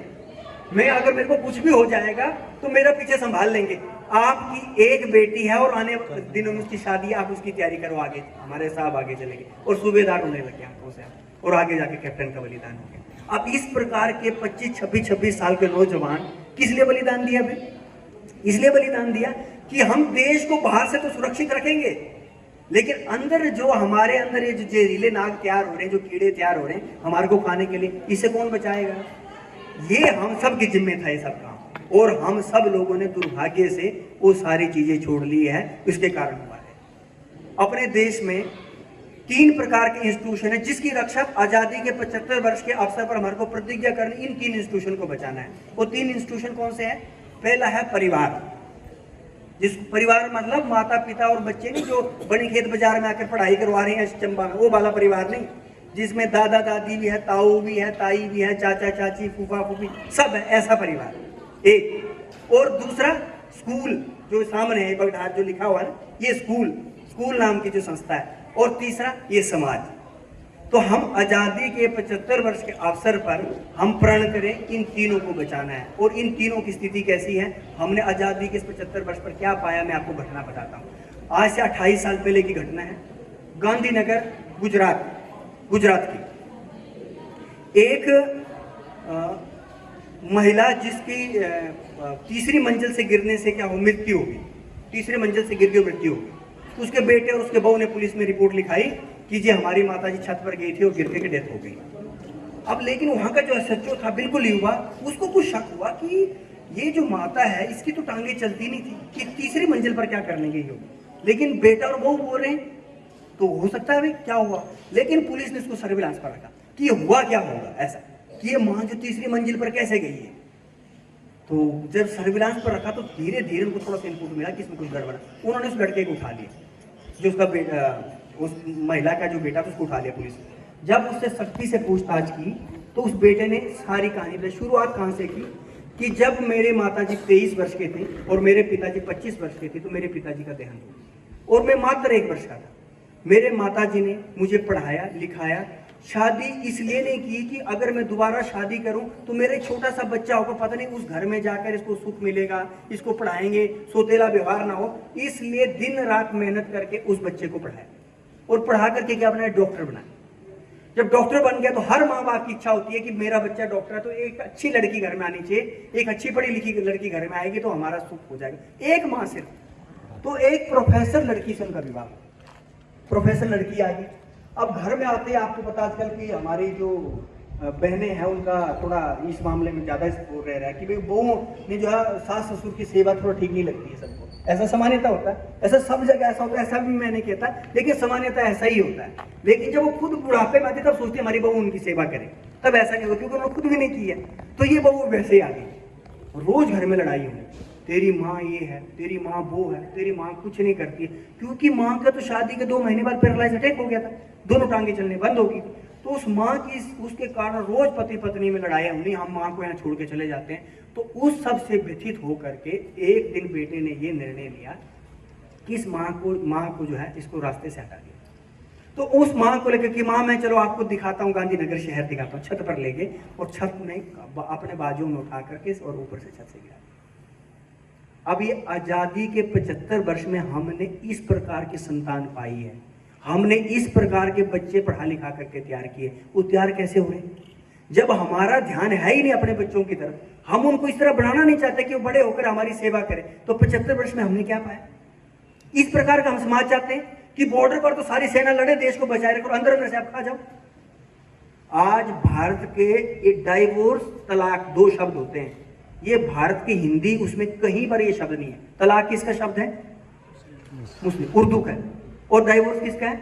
मैं अगर मेरे को कुछ भी हो जाएगा तो मेरा पीछे संभाल लेंगे। आपकी एक बेटी है और आने दिनों में उसकी शादी है, आप उसकी तैयारी करो, आगे हमारे साहब आगे चलेंगे। और सूबेदार होने लगे आंखों से, और आगे जाके कैप्टन का बलिदान हो गया। अब इस प्रकार के 25, 26 साल के नौजवान किस लिए बलिदान दिया भाई? इसलिए बलिदान दिया कि हम देश को बाहर से तो सुरक्षित रखेंगे, लेकिन अंदर जो हमारे अंदर ये जो जहरीले नाग तैयार हो रहे हैं, जो कीड़े तैयार हो रहे हैं हमारे को खाने के लिए, इसे कौन बचाएगा? ये हम सब की जिम्मे था ये सब काम, और हम सब लोगों ने दुर्भाग्य से वो सारी चीजें छोड़ ली है, इसके कारण हुआ है। अपने देश में 3 प्रकार के इंस्टीट्यूशन है जिसकी रक्षा आजादी के 75 वर्ष के अवसर पर हमारे को प्रतिज्ञा करनी, इन 3 इंस्टीट्यूशन को बचाना है। वो 3 इंस्टीट्यूशन कौन से हैं? पहला है परिवार, जिस परिवार मतलब माता पिता और बच्चे नहीं, जो बड़ी खेत बाजार में आकर पढ़ाई करवा रहे हैं चंबा में, वो वाला परिवार नहीं, जिसमें दादा दादी भी है, ताऊ भी है, ताई भी है, चाचा चाची, फूफा फूफी सब है, ऐसा परिवार एक। और दूसरा स्कूल, जो सामने है बगडाट जो लिखा हुआ है, ये स्कूल नाम की जो संस्था है। और तीसरा ये समाज। तो हम आज़ादी के 75 वर्ष के अवसर पर हम प्रण करें इन तीनों को बचाना है। और इन तीनों की स्थिति कैसी है, हमने आज़ादी के इस 75 वर्ष पर क्या पाया, मैं आपको घटना बताता हूँ। आज से 28 साल पहले की घटना है। गांधीनगर गुजरात की एक महिला जिसकी तीसरी मंजिल से गिरने से क्या हो, मृत्यु हो गई, तीसरी मंजिल से गिर के मृत्यु हो गई। उसके बेटे और उसके बहू ने पुलिस में रिपोर्ट लिखाई कि जी हमारी माता जी छत पर गई थी और गिर के डेथ हो गई। अब लेकिन वहाँ का जो एसएचओ था बिल्कुल युवा, उसको कुछ शक हुआ कि ये जो माता है इसकी तो टांगे चलती नहीं थी कि तीसरी मंजिल पर क्या करने गई होगी। लेकिन बेटा और बहू बोल रहे हैं तो हो सकता है भाई क्या हुआ। लेकिन पुलिस ने इसको सर्विलांस पर रखा कि ये हुआ क्या होगा ऐसा, कि ये माँ जो तीसरी मंजिल पर कैसे गई है। तो जब सर्विलांस पर रखा तो धीरे धीरे उनको थोड़ा सा इनपुट मिला कि इसमें कुछ गड़बड़ है। उन्होंने उस लड़के को उठा लिया, जो उसका बेटा, उस महिला का जो बेटा था उसको उठा लिया पुलिस ने। जब उससे सख्ती से पूछताछ की तो उस बेटे ने सारी कहानी बताई। शुरुआत कहाँ से की कि जब मेरे माताजी 23 वर्ष के थे और मेरे पिताजी 25 वर्ष के थे तो मेरे पिताजी का देहांत हो गया और मैं मात्र 1 वर्ष का था। मेरे माताजी ने मुझे पढ़ाया लिखाया, शादी इसलिए नहीं की कि अगर मैं दोबारा शादी करूं तो मेरा एक छोटा सा बच्चा होगा, पता नहीं उस घर में जाकर इसको सुख मिलेगा, इसको पढ़ाएंगे, सोतेला व्यवहार ना हो, इसलिए दिन रात मेहनत करके उस बच्चे को पढ़ाया और पढ़ा करके क्या बनाया, डॉक्टर बनाया। जब डॉक्टर बन गया तो हर माँ बाप की इच्छा होती है कि मेरा बच्चा डॉक्टर है तो एक अच्छी लड़की घर में आनी चाहिए, एक अच्छी पढ़ी लिखी लड़की घर में आएगी तो हमारा सुख हो जाएगा। एक माँ सिर्फ, तो एक प्रोफेसर लड़की से उनका विवाह, प्रोफेसर लड़की आ गई। अब घर में आते हैं, आपको पता आजकल की हमारी जो बहनें हैं उनका थोड़ा इस मामले में ज़्यादा वो रह रहा है कि भाई बहुओं ने जो है सास ससुर की सेवा थोड़ा ठीक नहीं लगती है सबको, ऐसा सामान्यता होता है। ऐसा सब जगह ऐसा होता है, ऐसा भी मैंने कहता, लेकिन सामान्यता ऐसा ही होता है। लेकिन जब वो खुद बुढ़ापे में आती तब सोचती हमारी बहू उनकी सेवा करे, तब ऐसा नहीं होता क्योंकि उन्होंने खुद भी नहीं की है। तो ये बहू वैसे ही आ गई, रोज घर में लड़ाई होगी, तेरी माँ ये है, तेरी माँ वो है, तेरी माँ कुछ नहीं करती है। क्योंकि माँ का तो शादी के 2 महीने बाद पैरालाइज अटैक हो गया था, दोनों टांगे चलने बंद होगी। तो उस माँ की उसके कारण रोज पति पत्नी में लड़ाई होनी, हम माँ को यहाँ छोड़ के चले जाते हैं। तो उस सब से व्यथित होकर के एक दिन बेटे ने ये निर्णय लिया कि इस माँ को जो है इसको रास्ते से हटा दिया। तो उस माँ को लेकर कि माँ मैं चलो आपको दिखाता हूँ, गांधीनगर शहर दिखाता हूँ, छत पर ले गए और छत में अपने बाजू में उठा करके और ऊपर से छत से गिरा। अब ये आज़ादी के 75 वर्ष में हमने इस प्रकार की संतान पाई है, हमने इस प्रकार के बच्चे पढ़ा लिखा करके तैयार किए। वो तैयार कैसे हो रहे? जब हमारा ध्यान है ही नहीं अपने बच्चों की तरफ, हम उनको इस तरह बढ़ाना नहीं चाहते कि वो बड़े होकर हमारी सेवा करें, तो 75 वर्ष में हमने क्या पाया? इस प्रकार का हम समाज चाहते हैं कि बॉर्डर पर तो सारी सेना लड़े, देश को बचाए रखो, अंदर अंदर से आप खा जाओ। आज भारत के एक डाइवोर्स तलाक 2 शब्द होते हैं, ये भारत की हिंदी उसमें कहीं पर ये शब्द नहीं है। तलाक किसका शब्द है? मुस्लिम, उर्दू का है। और डाइवोर्स किसका है?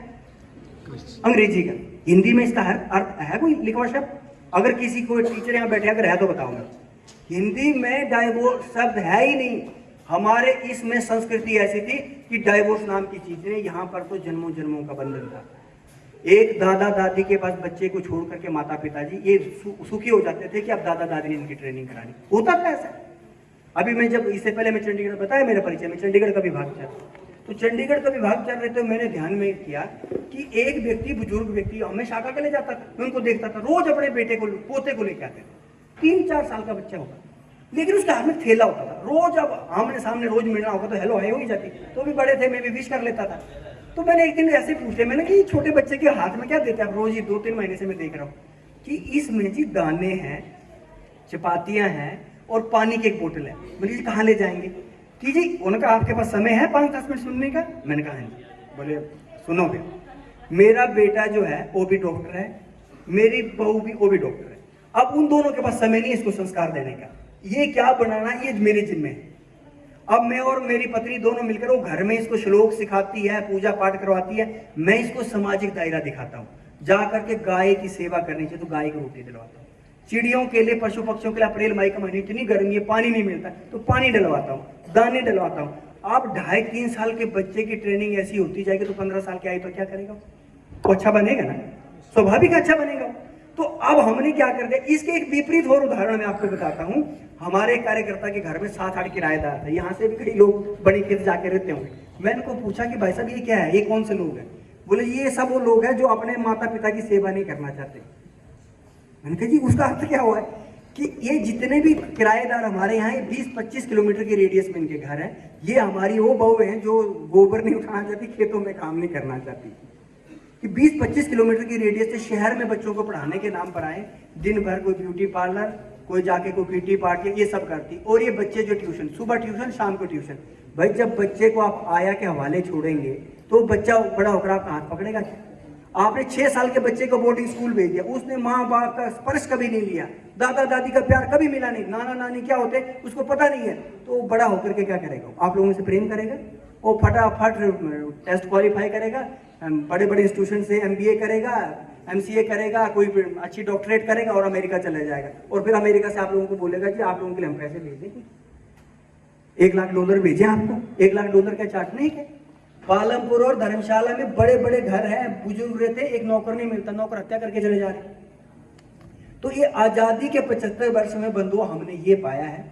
अंग्रेजी का। हिंदी में इसका अर्थ है कोई लिखा हुआ शब्द? अगर किसी को टीचर यहाँ बैठे अगर है तो बताऊंगा। हिंदी में डाइवोर्स शब्द है ही नहीं। हमारे इसमें संस्कृति ऐसी थी कि डाइवोर्स नाम की चीज है, यहाँ पर तो जन्मों जन्मों का बंधन था। एक दादा दादी के पास बच्चे को छोड़ करके माता पिताजी ये सुखी हो जाते थे कि अब दादा दादी ने इनकी ट्रेनिंग करानी। होता था ऐसा। अभी मैं जब इससे पहले मैं चंडीगढ़ बताया मेरा परिचय, मैं चंडीगढ़ का विभाग चल, तो चंडीगढ़ का विभाग चल रहे थे, मैंने ध्यान में किया कि एक व्यक्ति, बुजुर्ग व्यक्ति हमें शाखा के ले जाता था, मैं उनको देखता था, रोज अपने बेटे को पोते को लेके आते थे। 3-4 साल का बच्चा होगा, लेकिन उसके हाथ में थैला होता था। रोज अब आमने सामने रोज मिलना होगा तो हेलो हाय हो ही जाती, तो भी बड़े थे, मैं भी विश कर लेता था। तो मैंने एक दिन ऐसे पूछे, मैंने कि छोटे बच्चे के हाथ में क्या देते हैं आप? रोज ही 2-3 महीने से मैं देख रहा हूँ कि इसमें जी दाने हैं, चपातियां हैं और पानी की एक बोतल है। बोले जी कहाँ ले जाएंगे? कि जी उनका आपके पास समय है 5-10 मिनट सुनने का? मैंने कहा हाँ जी। बोले सुनोगे, मेरा बेटा जो है वो भी डॉक्टर है, मेरी बहू भी वो भी डॉक्टर है। अब उन दोनों के पास समय नहीं इसको संस्कार देने का, ये क्या बनाना ये मेरे जिम्मे है। अब मैं और मेरी पत्नी दोनों मिलकर वो घर में इसको श्लोक सिखाती है, पूजा पाठ करवाती है, मैं इसको सामाजिक दायरा दिखाता हूँ। जा करके गाय की सेवा करनी चाहिए तो गाय को रोटी दिलवाता हूँ, चिड़ियों के लिए, पशु पक्षियों के लिए अप्रैल मई का महीने इतनी गर्मी है, पानी नहीं मिलता तो पानी डलवाता हूँ, दाने डलवाता हूँ। अब 2.5-3 साल के बच्चे की ट्रेनिंग ऐसी होती जाएगी तो 15 साल के आई तो क्या करेगा? वो अच्छा बनेगा ना, स्वाभाविक अच्छा बनेगा। तो अब हमने क्या कर दिया, इसके एक विपरीत और उदाहरण मैं आपको बताता हूँ। हमारे कार्यकर्ता के घर में 7-8 किराएदार थे, यहाँ से भी कई लोग बड़ी खेत जाके रहते होंगे। मैंने उनको पूछा कि भाई साहब ये क्या है, ये कौन से लोग हैं? बोले ये सब वो लोग हैं जो अपने माता पिता की सेवा नहीं करना चाहते। मैंने कहा जी उसका अर्थ क्या हुआ है? कि ये जितने भी किराएदार हमारे यहाँ 20-25 किलोमीटर के रेडियस में इनके घर हैं, ये हमारी वो बहू हैं जो गोबर नहीं उठाना चाहती, खेतों में काम नहीं करना चाहती। कि 20-25 किलोमीटर की रेडियस से शहर में बच्चों को पढ़ाने के नाम पर आए, दिन भर कोई ब्यूटी पार्लर, कोई जाके कोई पीटी पार्टी, ये सब करती। और ये बच्चे जो ट्यूशन, सुबह ट्यूशन शाम को ट्यूशन। भाई जब बच्चे को आप आया के हवाले छोड़ेंगे तो बच्चा बड़ा होकर आपका हाथ पकड़ेगा क्या? आपने 6 साल के बच्चे को बोर्डिंग स्कूल भेज दिया, उसने माँ बाप का स्पर्श कभी नहीं लिया, दादा दादी का प्यार कभी मिला नहीं, नाना नानी क्या होते उसको पता नहीं है, तो बड़ा होकर के क्या करेगा? आप लोगों से प्रेम करेगा? वो फटाफट टेस्ट क्वालिफाई करेगा, बड़े बड़े इंस्टीट्यूशन से MBA करेगा, MCA करेगा, कोई अच्छी डॉक्टरेट करेगा और अमेरिका चला जाएगा। और फिर अमेरिका से आप लोगों को बोलेगा कि आप लोगों के लिए हम पैसे भेज देंगे, $1 लाख भेजे आपको। $1 लाख क्या चाट नहीं है? पालमपुर और धर्मशाला में बड़े बड़े घर हैं, बुजुर्ग रहते, एक नौकर नहीं मिलता, नौकर हत्या करके चले जा रहे। तो ये आजादी के 75 वर्ष में बंधुओं हमने ये पाया है,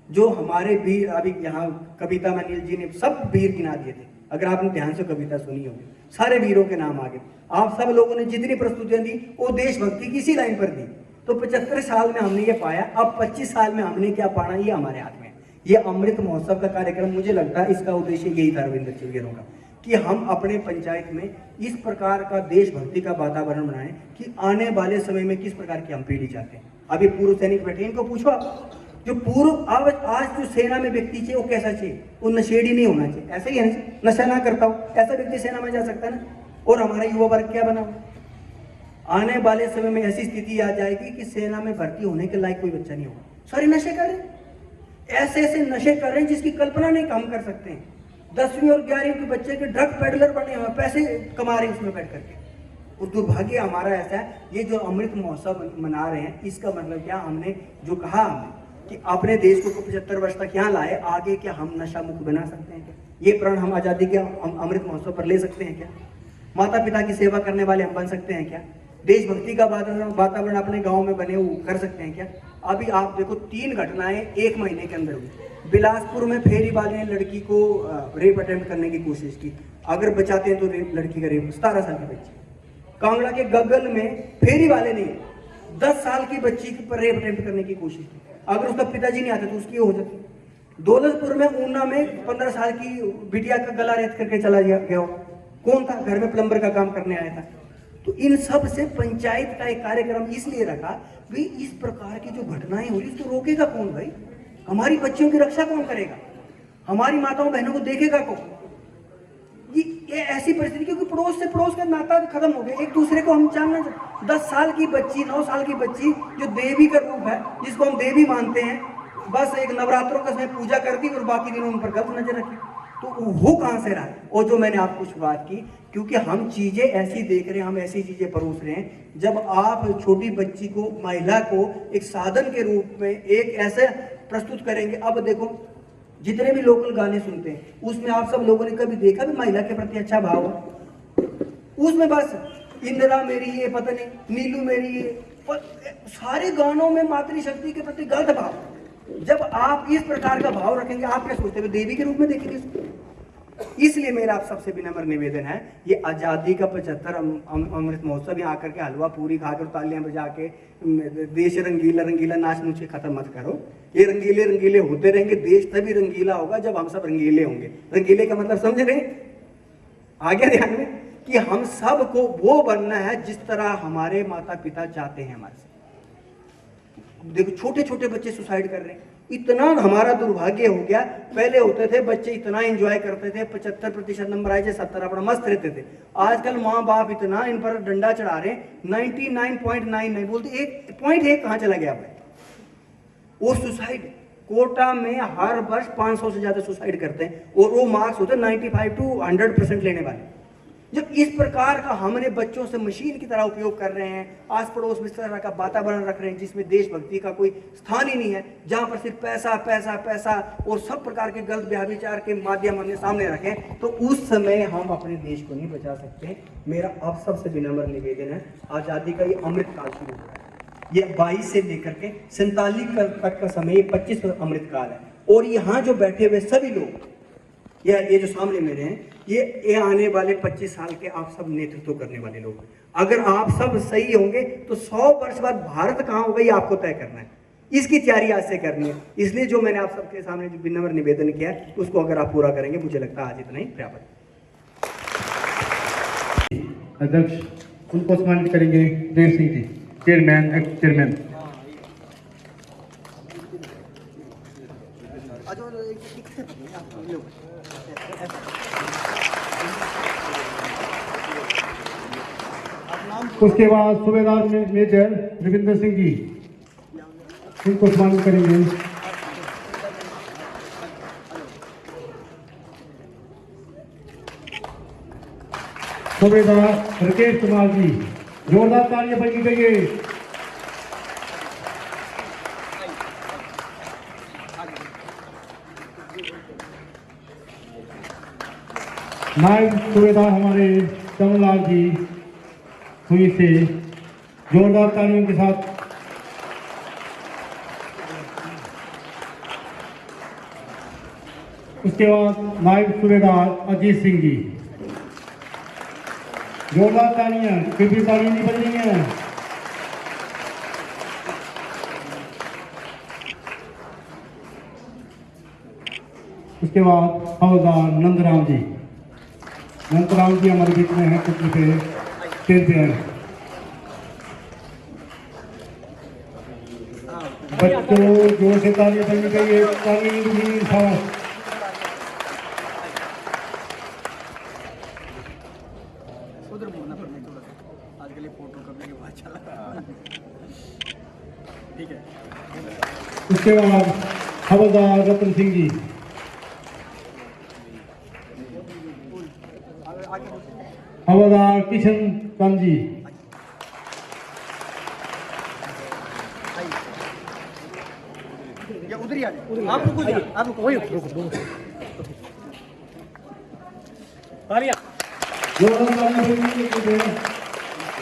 जो हमारे वीर, अभी यहाँ कविता मनील जी ने सब वीर गिना दिए थे, अगर आपने ध्यान से कविता सुनी होगी, सारे वीरों के नाम आगे। आप सब लोगों ने जितनी प्रस्तुतियां दी वो देशभक्ति की इसी लाइन पर दी। तो 75 साल में हमने ये पाया, अब 25 साल में हमने क्या पाना ये हमारे हाथ में। ये अमृत महोत्सव का कार्यक्रम, मुझे लगता है इसका उद्देश्य यही था रविंद्र चिलगेरों का, कि हम अपने पंचायत में इस प्रकार का देशभक्ति का वातावरण बनाएं कि आने वाले समय में किस प्रकार की हम पीढ़ी चाहते हैं। अभी पूर्व सैनिक बैठे, इनको पूछो आप, जो पूर्व आज जो सेना में व्यक्ति चाहिए वो कैसा चाहिए? वो नशेड़ी नहीं होना चाहिए, ऐसा ही है ना, नशा ना करता हो, ऐसा व्यक्ति सेना में जा सकता है ना। और हमारा युवा वर्ग क्या बना? आने वाले समय में ऐसी स्थिति आ जाएगी कि सेना में भर्ती होने के लायक कोई बच्चा नहीं होगा, सारे नशे कर रहे हैं, ऐसे ऐसे नशे कर रहे हैं जिसकी कल्पना नहीं हम कर सकते हैं। 10वीं और 11वीं के बच्चे के ड्रग पेडलर बने हुए, पैसे कमा रहे हैं उसमें बैठ करके। और दुर्भाग्य हमारा ऐसा है, ये जो अमृत महोत्सव मना रहे हैं, इसका मतलब क्या, हमने जो कहा हमने कि अपने देश को 75 वर्ष तक यहाँ लाए, आगे क्या हम नशा मुक्त बना सकते हैं क्या? ये प्रण हम आज़ादी के अमृत महोत्सव पर ले सकते हैं क्या? माता पिता की सेवा करने वाले हम बन सकते हैं क्या? देशभक्ति का वातावरण अपने गांव में बने वो कर सकते हैं क्या? अभी आप देखो 3 घटनाएं 1 महीने के अंदर हुई। बिलासपुर में फेरी वाले ने लड़की को रेप अटेम्प्ट करने की कोशिश की, अगर बचाते हैं तो लड़की का रेप 17 साल की बच्ची। कांगड़ा के गगल में फेरी वाले ने 10 साल की बच्ची पर रेप अटेम्प्ट करने की कोशिश की, अगर उसका पिताजी नहीं आते तो उसकी हो जाती। दौलतपुर में ऊना में 15 साल की बिटिया का गला रेत करके चला गया होगा, कौन था? घर में प्लम्बर का काम करने आया था। तो इन सब से पंचायत का एक कार्यक्रम इसलिए रखा भी इस प्रकार की जो घटनाएं हो रही इसको रोकेगा कौन भाई? हमारी बच्चियों की रक्षा कौन करेगा? हमारी माताओं बहनों को देखेगा कौन? ये ऐसी परिस्थिति, क्योंकि पड़ोस का नाता खत्म हो गया, एक दूसरे को हम जानना। 10 साल की बच्ची, 9 साल की बच्ची जो देवी का रूप है, जिसको हम देवी मानते हैं, बस एक नवरात्रों का समय पूजा कर दी और बाकी दिनों उन पर गलत नजर रखी, तो वो कहाँ से रहा? और जो मैंने आपको शुरुआत की, क्योंकि हम चीजें ऐसी देख रहे हैं, हम ऐसी चीजें परोस रहे हैं। जब आप छोटी बच्ची को, महिला को एक साधन के रूप में एक ऐसे प्रस्तुत करेंगे, अब देखो जितने भी लोकल गाने सुनते हैं उसमें आप सब लोगों ने कभी देखा भी महिला के प्रति अच्छा भाव हो? उसमें बस इंदिरा मेरी ये, पता नहीं नीलू मेरी ये, सारे गानों में मातृशक्ति के प्रति गलत भाव। जब आप इस प्रकार का भाव रखेंगे, आप क्या सोचते हैं देवी के रूप में देखेंगे इसको? इसलिए मेरा आप सबसे विनम्र निवेदन है, ये आज़ादी का 75 अमृत महोत्सव यहाँ आकर के हलवा पूरी खाकर तालियां बजा के देश रंगीला रंगीला नाच नूच के खत्म मत करो। ये रंगीले रंगीले होते रहेंगे, देश तभी रंगीला होगा जब हम सब रंगीले होंगे। रंगीले का मतलब समझ रहे हैं? आगे ध्यान में कि हम सब को वो बनना है जिस तरह हमारे माता पिता चाहते हैं हमारे से। देखो छोटे छोटे बच्चे सुसाइड कर रहे हैं, इतना हमारा दुर्भाग्य हो गया। पहले होते थे बच्चे इतना एंजॉय करते थे, 75% नंबर आए थे, 70 अपना मस्त रहते थे। आजकल माँ बाप इतना इन पर डंडा चढ़ा रहे हैं, 99.99 बोलते, 1.1 कहाँ चला गया भाई? वो सुसाइड कोटा में हर वर्ष 500 से ज्यादा सुसाइड करते हैं, और वो मार्क्स होते हैं 95 to 100% लेने वाले। जब इस प्रकार का हमने बच्चों से मशीन की तरह उपयोग कर रहे हैं, आस पड़ोस में इस तरह का वातावरण रख रहे हैं जिसमें देशभक्ति का कोई स्थान ही नहीं है, जहां पर सिर्फ पैसा पैसा पैसा और सब प्रकार के गलत व्यभिचार के माध्यम हमने सामने रखे, तो उस समय हम अपने देश को नहीं बचा सकते। मेरा आप सबसे विनम्र निवेदन है, आज़ादी का ये अमृत काल शुरू हो रहा है, ये 22 से लेकर के 47 तक का समय, 25 अमृत काल है। और यहाँ जो बैठे हुए सभी लोग, ये जो सामने मेरे हैं, ये आने वाले 25 साल के आप सब नेतृत्व करने वाले लोग। अगर आप सब सही होंगे तो 100 वर्ष बाद भारत कहाँ होगा ये आपको तय करना है, इसकी तैयारी आज से करनी है। इसलिए जो मैंने आप सबके सामने जो विनम्र निवेदन किया है उसको अगर आप पूरा करेंगे, मुझे लगता है आज इतना ही पर्याप्त। अध्यक्ष उनको सम्मानित करेंगे Dev Singh ji, chairman, x chairman. उसके बाद सूबेदार मेजर रविंदर सिंह जी, उनको सम्मानित करेंगे। सूबेदार राकेश कुमार जी, जोरदार तालियां बजाई जाइए। नायब सूबेदार हमारे कमललाल जी हुई से जोरदार तालियों के साथ। उसके बाद नायब सूबेदार अजीत सिंह जी, जोरदार तालियां, फिर भी तालियां नहीं बज रही हैं। उसके बाद हवलदार नंदराम जी, नंदराम जी हमारे बीच में है, कुछ पे बच्चों जोर से तालियां बजनी चाहिए, ताली साहब। उसके बाद हवलदार रतन सिंह जी, हवलदार किशन चंद जी,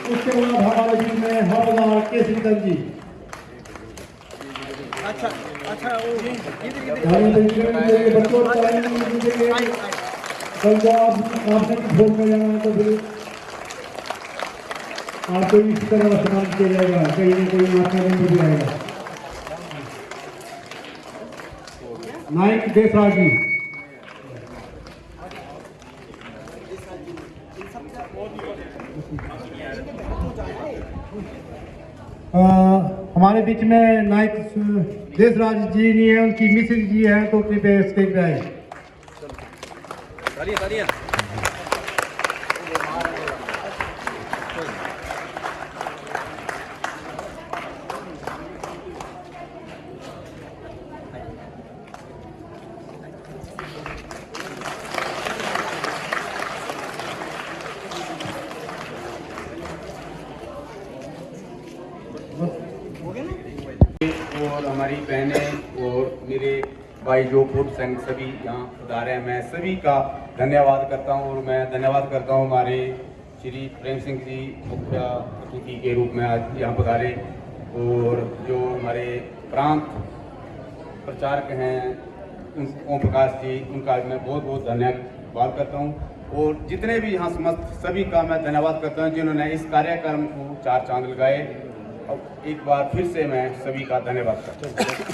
उसके बाद हमारे बीच में हवलदार केसरीधर जी। अच्छा अच्छा बच्चों आपसे भोग में जाना है तो फिर आपको इसी तरह सम्मान किया जाएगा, कहीं ना कहीं मात्रा में मिल जाएगा। नायक देसराज जी। हमारे बीच में नायक देसराज जी नहीं है, उनकी मिसेज जी है, तो कृपया स्टेज पे आए। और हमारी बहनें और मेरे भाई जो पूर्व सैनिक सभी यहाँ पधारे हैं, मैं सभी का धन्यवाद करता हूँ। और मैं धन्यवाद करता हूँ हमारे श्री प्रेम सिंह जी मुख्य अतिथि के रूप में आज यहाँ पधारे, और जो हमारे प्रांत प्रचारक हैं ओम प्रकाश जी, उनका मैं बहुत बहुत धन्यवाद करता हूँ। और जितने भी यहाँ समस्त सभी का मैं धन्यवाद करता हूँ जिन्होंने इस कार्यक्रम को 4 चांद लगाए। अब एक बार फिर से मैं सभी का धन्यवाद करता हूँ।